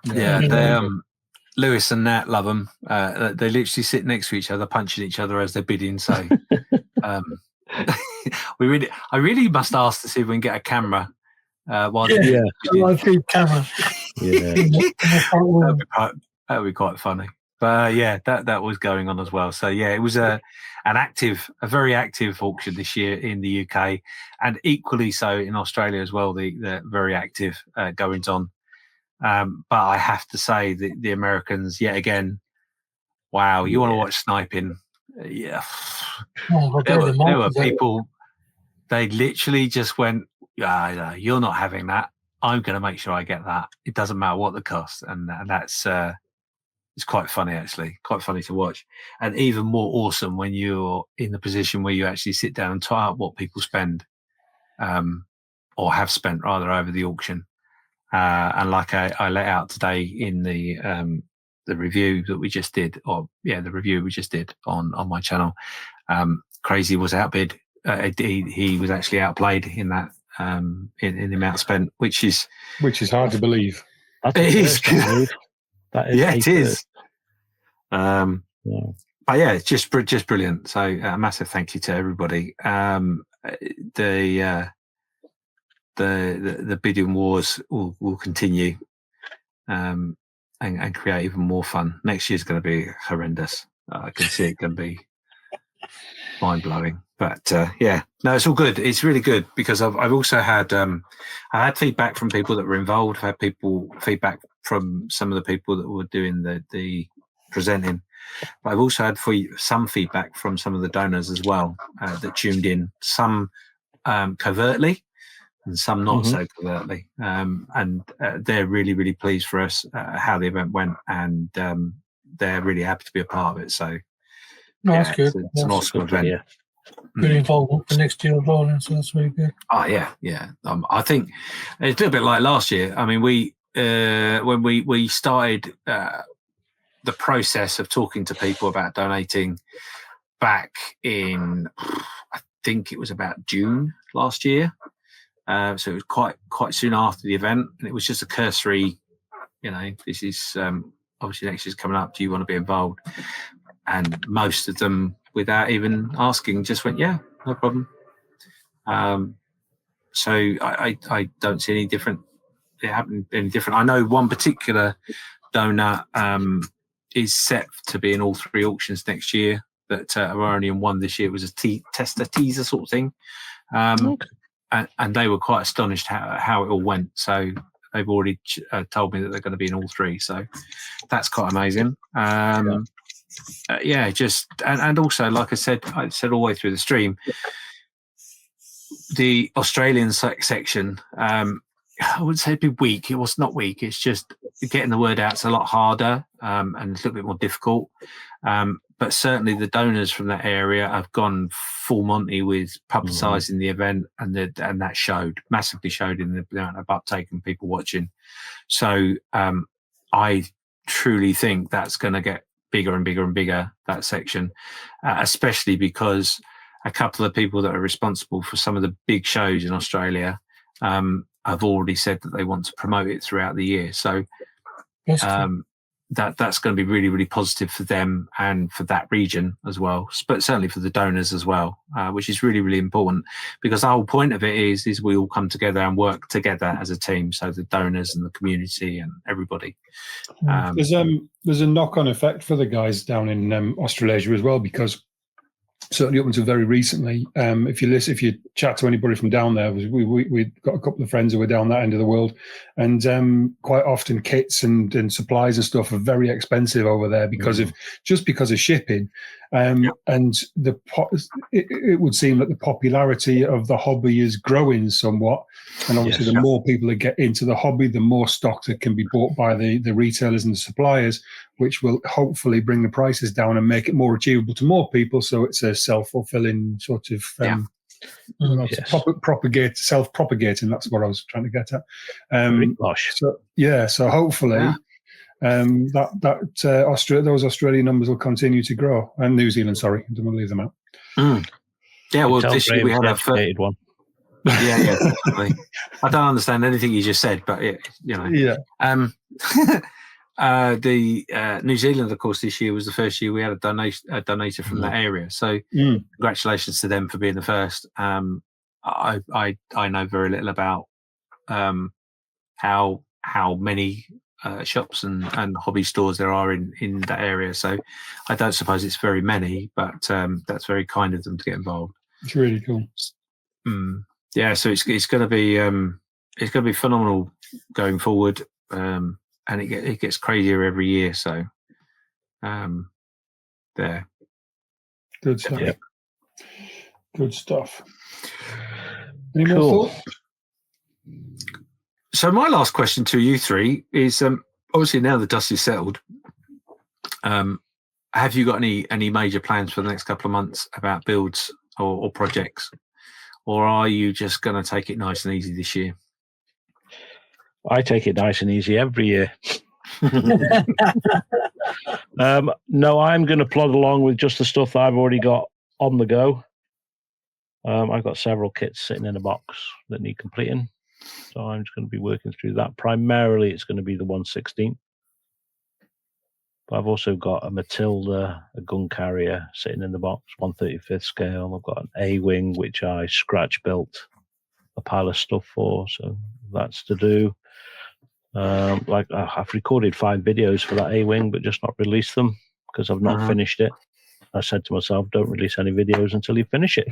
[SPEAKER 3] Yeah, they Lewis and Nat love them. They literally sit next to each other, punching each other as they're bidding. So, I really must ask to see if we can get a camera.
[SPEAKER 1] Live feed camera.
[SPEAKER 2] Yeah,
[SPEAKER 3] that would be quite funny. But that was going on as well. So yeah, it was a very active auction this year in the UK, and equally so in Australia as well. The very active goings on. But I have to say the Americans yet again. Wow, you want to watch sniping? Yeah, there were people. They literally just went, "Yeah, you're not having that. I'm going to make sure I get that. It doesn't matter what the cost," and that's. It's quite funny, actually, quite funny to watch, and even more awesome when you're in the position where you actually sit down and tie up what people spend, or have spent rather, over the auction. And like I let out today in the review that we just did, the review we just did on my channel. Crazy was outbid. He was actually outplayed in that in the amount spent, which is
[SPEAKER 4] hard to believe.
[SPEAKER 2] It is good.
[SPEAKER 3] It is. But yeah, it's just brilliant. So a massive thank you to everybody. The bidding wars will continue, and create even more fun. Next year's going to be horrendous. I can see it can be mind blowing. But no, it's all good. It's really good, because I've also had I had feedback from people that were involved. I've had feedback from some of the people that were doing the presenting. But I've also had some feedback from some of the donors as well that tuned in. Some covertly, and some not so covertly. And they're really, really pleased for us how the event went, and they're really happy to be a part of it. So
[SPEAKER 1] that's good.
[SPEAKER 3] It's an awesome event.
[SPEAKER 2] Yeah.
[SPEAKER 1] Good involvement for next year as well, so that's really good.
[SPEAKER 3] Oh yeah. I think it's a little bit like last year. I mean, when we started the process of talking to people about donating back in, I think it was about June last year. So it was quite soon after the event, and it was just a cursory, this is obviously next year's coming up. Do you want to be involved? and most of them, without even asking, just went, yeah, no problem. So I don't see any different. It happened any different. I know one particular donor is set to be in all 3 auctions next year that are only in one this year. It was a tester teaser sort of thing. And they were quite astonished how it all went. So they've already told me that they're going to be in all 3. So that's quite amazing. Just and also, like I said all the way through the stream, the Australian section, I wouldn't say it'd be weak. It was not weak. It's just getting the word out is a lot harder and a little bit more difficult. But certainly the donors from that area have gone full Monty with publicising the event, and that massively showed in the amount of uptake and people watching. So I truly think that's going to get bigger and bigger and bigger, that section, especially because a couple of people that are responsible for some of the big shows in Australia have already said that they want to promote it throughout the year. So that's going to be really, really positive for them and for that region as well, but certainly for the donors as well, which is really, really important, because the whole point of it is we all come together and work together as a team. So the donors and the community and everybody.
[SPEAKER 4] There's a knock-on effect for the guys down in Australasia as well, because certainly up until very recently, if you chat to anybody from down there, we've got a couple of friends who are down that end of the world, and quite often kits and supplies and stuff are very expensive over there because of shipping. And it would seem that the popularity of the hobby is growing somewhat, and obviously the more people that get into the hobby, the more stock that can be bought by the retailers and the suppliers, which will hopefully bring the prices down and make it more achievable to more people. So it's a self-fulfilling sort of self-propagating. That's what I was trying to get at. So hopefully. Those Australian numbers will continue to grow, and New Zealand. Sorry, I don't want to leave them out.
[SPEAKER 3] Yeah, well, this year we had a
[SPEAKER 2] one.
[SPEAKER 3] Yeah, definitely. I don't understand anything you just said, but the New Zealand, of course, this year was the first year we had a donator from that area. So congratulations to them for being the first. I know very little about how many shops and hobby stores there are in that area, so I don't suppose it's very many, but that's very kind of them to get involved.
[SPEAKER 4] It's really cool.
[SPEAKER 3] So it's going to be phenomenal going forward, and it gets crazier every year. So there,
[SPEAKER 4] good stuff.
[SPEAKER 3] Yeah.
[SPEAKER 4] Good stuff. Any more thoughts?
[SPEAKER 3] So my last question to you three is, obviously now the dust is settled, have you got any major plans for the next couple of months about builds or projects, or are you just going to take it nice and easy this year?
[SPEAKER 2] I take it nice and easy every year. No, I'm going to plod along with just the stuff that I've already got on the go. I've got several kits sitting in a box that need completing. So I'm just going to be working through that. Primarily, it's going to be the 1/16. But I've also got a Matilda, a gun carrier sitting in the box, 1/35 scale. I've got an A-wing, which I scratch built a pile of stuff for. So that's to do. I've recorded 5 videos for that A-wing, but just not released them because I've not finished it. I said to myself, don't release any videos until you finish it.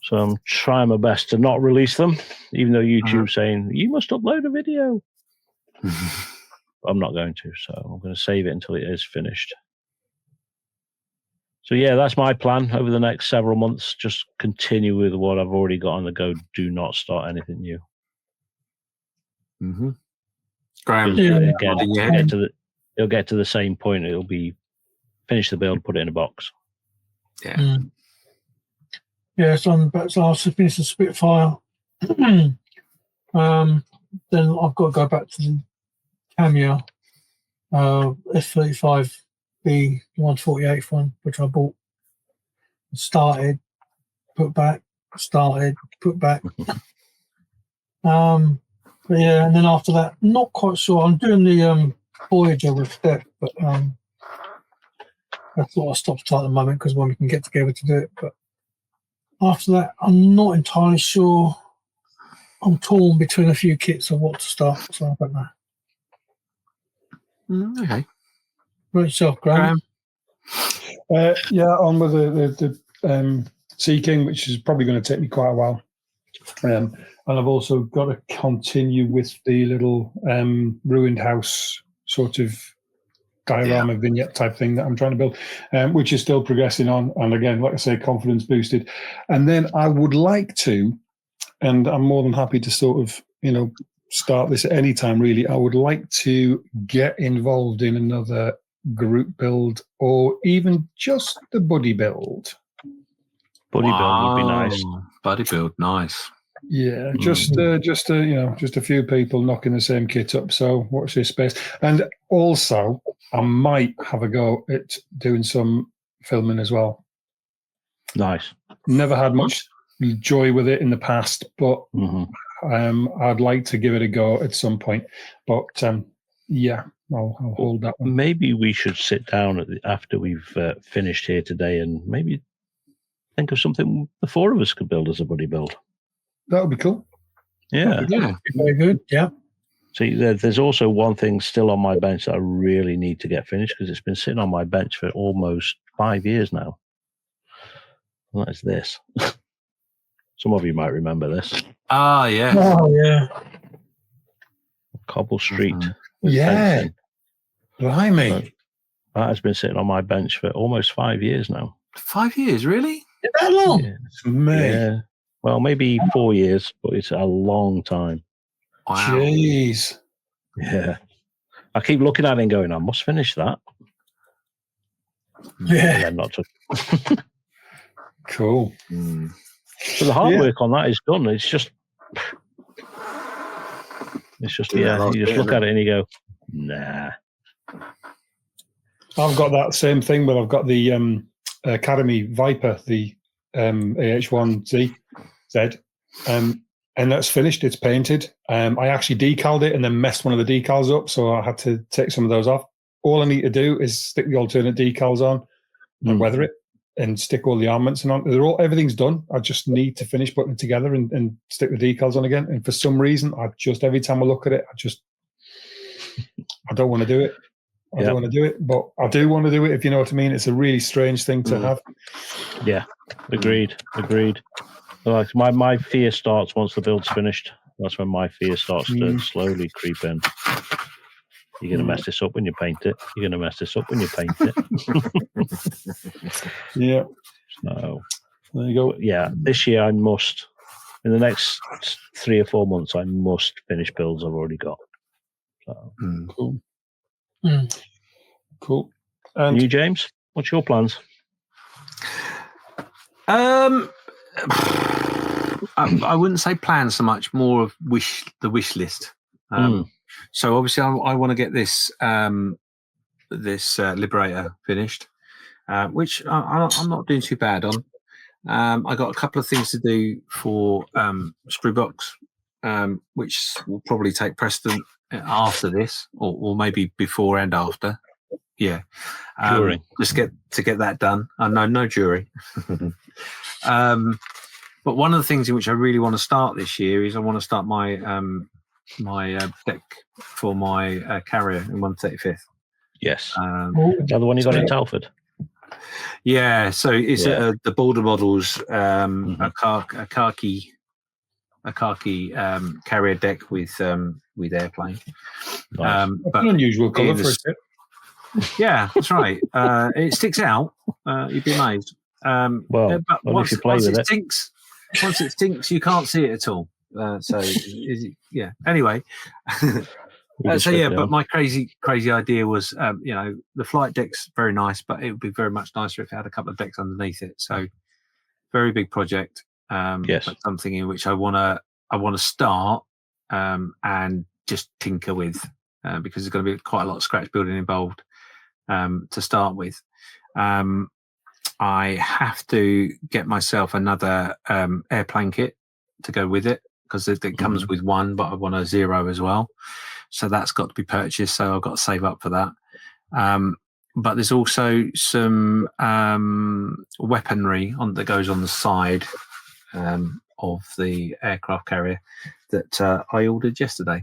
[SPEAKER 2] So I'm trying my best to not release them, even though YouTube's saying, you must upload a video. I'm not going to, so I'm going to save it until it is finished. So yeah, that's my plan over the next several months. Just continue with what I've already got on the go. Do not start anything new.
[SPEAKER 3] Graham,
[SPEAKER 2] it'll get to the same point. It'll be finish the build, put it in a box.
[SPEAKER 1] Yeah. Yeah, so I'm about to finish the Spitfire. Then I've got to go back to the Cameo F35B, the 148th one, which I bought. Started, put back, started, put back. But yeah, and then after that, not quite sure. I'm doing the Voyager with Steph, but That's sort of stop start at the moment because when we can get together to do it. But after that, I'm not entirely sure. I'm torn between a few kits of what to start, so I don't know.
[SPEAKER 3] Okay.
[SPEAKER 1] Right yourself, Graham.
[SPEAKER 4] Yeah, on with the Sea King, which is probably going to take me quite a while. And I've also got to continue with the little ruined house sort of diorama vignette type thing that I'm trying to build, which is still progressing on. And again, like I say, confidence boosted. And then I would like to, and I'm more than happy to sort of, start this at any time, really. I would like to get involved in another group build or even just the buddy build.
[SPEAKER 2] Buddy build would be nice.
[SPEAKER 3] Buddy build, nice.
[SPEAKER 4] Yeah, just a few people knocking the same kit up. So watch this space. And also, I might have a go at doing some filming as well.
[SPEAKER 2] Nice.
[SPEAKER 4] Never had much joy with it in the past, but I'd like to give it a go at some point. But yeah, I'll hold that one.
[SPEAKER 2] Maybe we should sit down after we've finished here today and maybe think of something the four of us could build as a buddy build.
[SPEAKER 4] That would be cool.
[SPEAKER 2] Yeah.
[SPEAKER 1] Very good. Yeah.
[SPEAKER 2] See, there's also one thing still on my bench that I really need to get finished because it's been sitting on my bench for almost 5 years now. And that is this. Some of you might remember this.
[SPEAKER 3] Ah, yeah.
[SPEAKER 1] Oh, yeah.
[SPEAKER 2] Cobble Street.
[SPEAKER 4] Yeah.
[SPEAKER 2] Fencing.
[SPEAKER 4] Blimey.
[SPEAKER 2] That has been sitting on my bench for almost 5 years now.
[SPEAKER 3] 5 years, really?
[SPEAKER 1] Is that long?
[SPEAKER 2] Yeah. Well, maybe 4 years, but it's a long time.
[SPEAKER 3] Wow.
[SPEAKER 4] Jeez.
[SPEAKER 2] Yeah. I keep looking at it and going, I must finish that. And
[SPEAKER 1] Yeah.
[SPEAKER 2] then not to.
[SPEAKER 4] Cool.
[SPEAKER 2] So the hard work on that is done. It's just, you just look at it and you go, nah.
[SPEAKER 4] I've got that same thing, but I've got the Academy Viper, the AH1Z, and that's finished. It's painted. I actually decaled it and then messed one of the decals up, so I had to take some of those off. All I need to do is stick the alternate decals on and weather it and stick all the armaments and on. Everything's done. I just need to finish putting it together and stick the decals on again. And for some reason, every time I look at it, I don't want to do it. I don't want to do it, but I do want to do it, if you know what I mean. It's a really strange thing to have.
[SPEAKER 2] Yeah, agreed. Like my fear starts once the build's finished. That's when my fear starts to slowly creep in. You're going to mess this up when you paint it. You're going to mess this up when you paint it.
[SPEAKER 4] Yeah.
[SPEAKER 2] So,
[SPEAKER 4] there you go.
[SPEAKER 2] Yeah, this year I must, in the next 3 or 4 months, I must finish builds I've already got. So,
[SPEAKER 4] Cool. Cool.
[SPEAKER 2] And you, James, what's your plans?
[SPEAKER 3] I wouldn't say plans so much, more of the wish list. So obviously, I want to get this Liberator finished, which I'm not doing too bad on. I got a couple of things to do for Screwbox, which will probably take precedent after this, or maybe before and after. Yeah, just get that done. No jury. But one of the things in which I really want to start this year is I want to start my deck for my carrier in 135th.
[SPEAKER 2] Yes. The other one you got in Telford.
[SPEAKER 3] Yeah, so it's the Border Models a khaki carrier deck with airplane.
[SPEAKER 2] Nice.
[SPEAKER 3] But
[SPEAKER 4] an unusual colour for a kit.
[SPEAKER 3] Yeah, that's right. It sticks out. You'd be amazed.
[SPEAKER 2] But once
[SPEAKER 3] it stinks, you can't see it at all. Anyway. But my crazy idea was, the flight deck's very nice, but it would be very much nicer if it had a couple of decks underneath it. So, very big project.
[SPEAKER 2] Yes,
[SPEAKER 3] but something in which I want to start and just tinker with, because there's going to be quite a lot of scratch building involved to start with. I have to get myself another airplane kit to go with it, because it comes with one, but I want a 0 as well. So that's got to be purchased. So I've got to save up for that. but there's also some weaponry that goes on the side of the aircraft carrier that I ordered yesterday.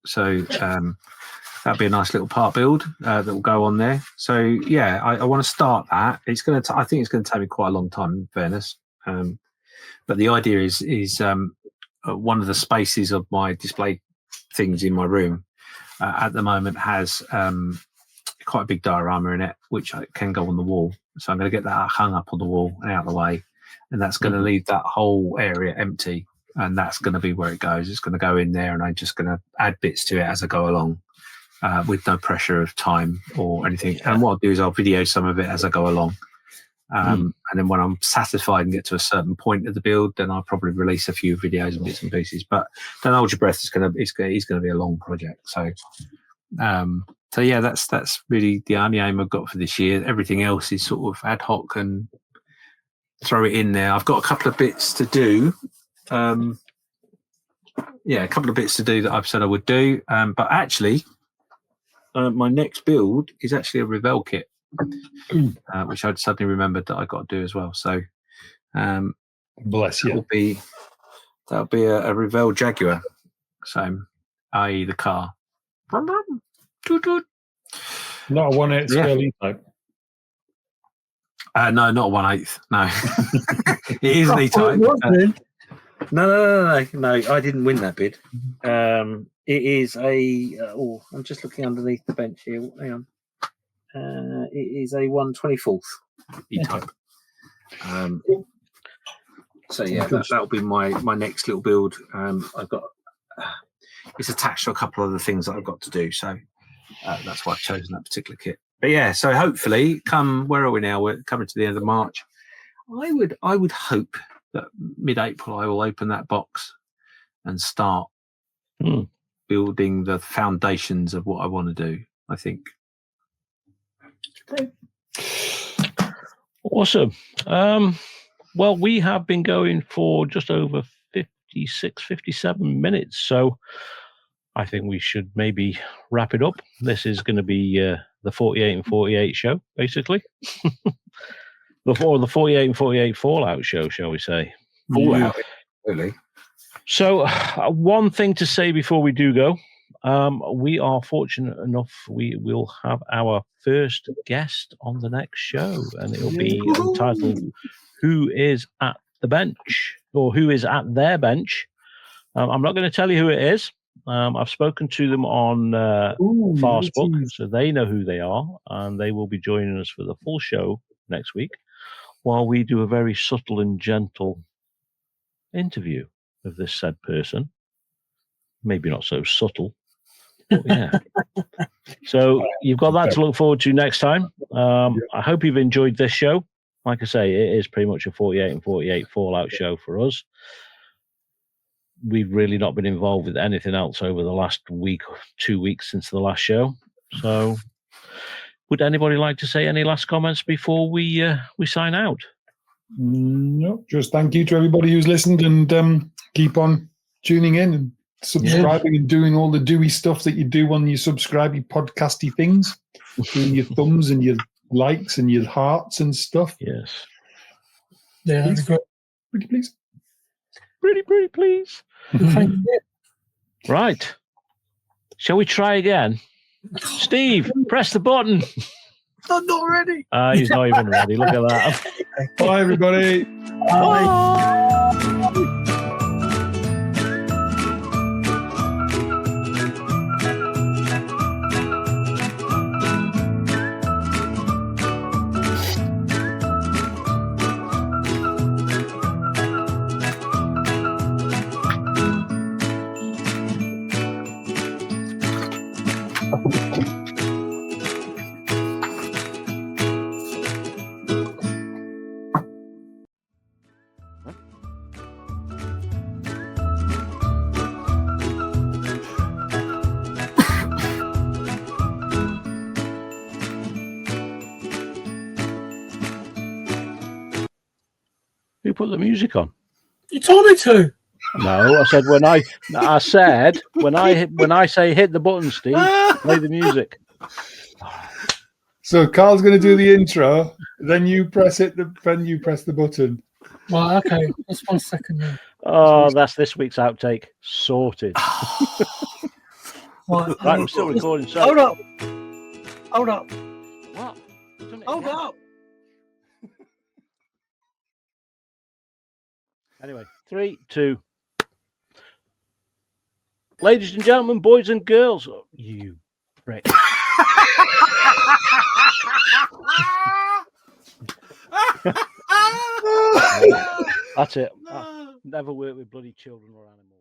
[SPEAKER 3] So that'd be a nice little part build that will go on there. So yeah, I want to start that. It's going to. I think it's going to take me quite a long time, in fairness. But the idea is one of the spaces of my display things in my room at the moment has quite a big diorama in it, which can go on the wall. So I'm going to get that hung up on the wall and out of the way, and that's going to leave that whole area empty. And that's going to be where it goes. It's going to go in there, and I'm just going to add bits to it as I go along, with no pressure of time or anything. And what I'll do is I'll video some of it as I go along. And then when I'm satisfied and get to a certain point of the build, then I'll probably release a few videos and bits and pieces. But don't hold your breath. It's going to be a long project. So yeah, that's really the only aim I've got for this year. Everything else is sort of ad hoc and throw it in there. I've got a couple of bits to do. A couple of bits to do that I've said I would do. But actually, my next build is actually a Revell kit. Which I'd suddenly remembered that I got to do as well. So,
[SPEAKER 4] bless you.
[SPEAKER 3] That'll be a Revell Jaguar. So, i.e. the car.
[SPEAKER 4] Not a 1/8 scale E-type.
[SPEAKER 3] No, not a 1/8. No, it is an E-type. No. I didn't win that bid. It is a. I'm just looking underneath the bench here. Hang on. It is a 1/24 E-type. So yeah, that'll be my next little build. I've got it's attached to a couple of other things that I've got to do, so that's why I've chosen that particular kit. But yeah, so hopefully, where are we now? We're coming to the end of March. I would hope that mid-April I will open that box and start building the foundations of what I want to do. I think.
[SPEAKER 2] Awesome. Well, we have been going for just over 57 minutes, so I think we should maybe wrap it up. This is going to be the 48 and 48 show, basically. the 48 and 48 Fallout show, shall we say.
[SPEAKER 3] Fallout, really.
[SPEAKER 2] So one thing to say before we do go, we are fortunate enough we will have our first guest on the next show, and it'll be entitled Who is at the Bench, or Who is at Their Bench. I'm not going to tell you who it is. I've spoken to them on Farsbook, so they know who they are, and they will be joining us for the full show next week while we do a very subtle and gentle interview of this said person. Maybe not so subtle. Yeah. So you've got that to look forward to next time. I hope you've enjoyed this show. Like I say, it is pretty much a 48 and 48 Fallout show for us. We've really not been involved with anything else over the last week, 2 weeks since the last show. So would anybody like to say any last comments before we sign out?
[SPEAKER 4] No, just thank you to everybody who's listened, and keep on tuning in and subscribing and doing all the dewy stuff that you do when you subscribe, your podcasty things, doing your thumbs and your likes and your hearts and stuff.
[SPEAKER 2] Yes.
[SPEAKER 1] Yeah, that'd be great.
[SPEAKER 4] Pretty please.
[SPEAKER 2] Pretty please.
[SPEAKER 1] Thank you.
[SPEAKER 2] Right. Shall we try again? Steve, press the button.
[SPEAKER 1] I'm not ready.
[SPEAKER 2] He's not even ready. Look at that.
[SPEAKER 4] Bye, everybody.
[SPEAKER 1] Bye.
[SPEAKER 2] Who put the music on?
[SPEAKER 1] You told me to.
[SPEAKER 2] No, I said when I say hit the button, Steve, play the music.
[SPEAKER 4] So So Carl's going to do the intro, then you press it. Then you press the button.
[SPEAKER 1] Right, okay. Just 1 second then.
[SPEAKER 2] Oh, that's this week's outtake. Sorted.
[SPEAKER 1] Right,
[SPEAKER 2] Right, I'm still recording. So
[SPEAKER 1] hold up. Hold up.
[SPEAKER 2] What? You've done it
[SPEAKER 1] Hold
[SPEAKER 2] again.
[SPEAKER 1] up.
[SPEAKER 2] Anyway, 3, 2. Ladies and gentlemen, boys and girls, you prick. That's it. I've never worked with bloody children or animals.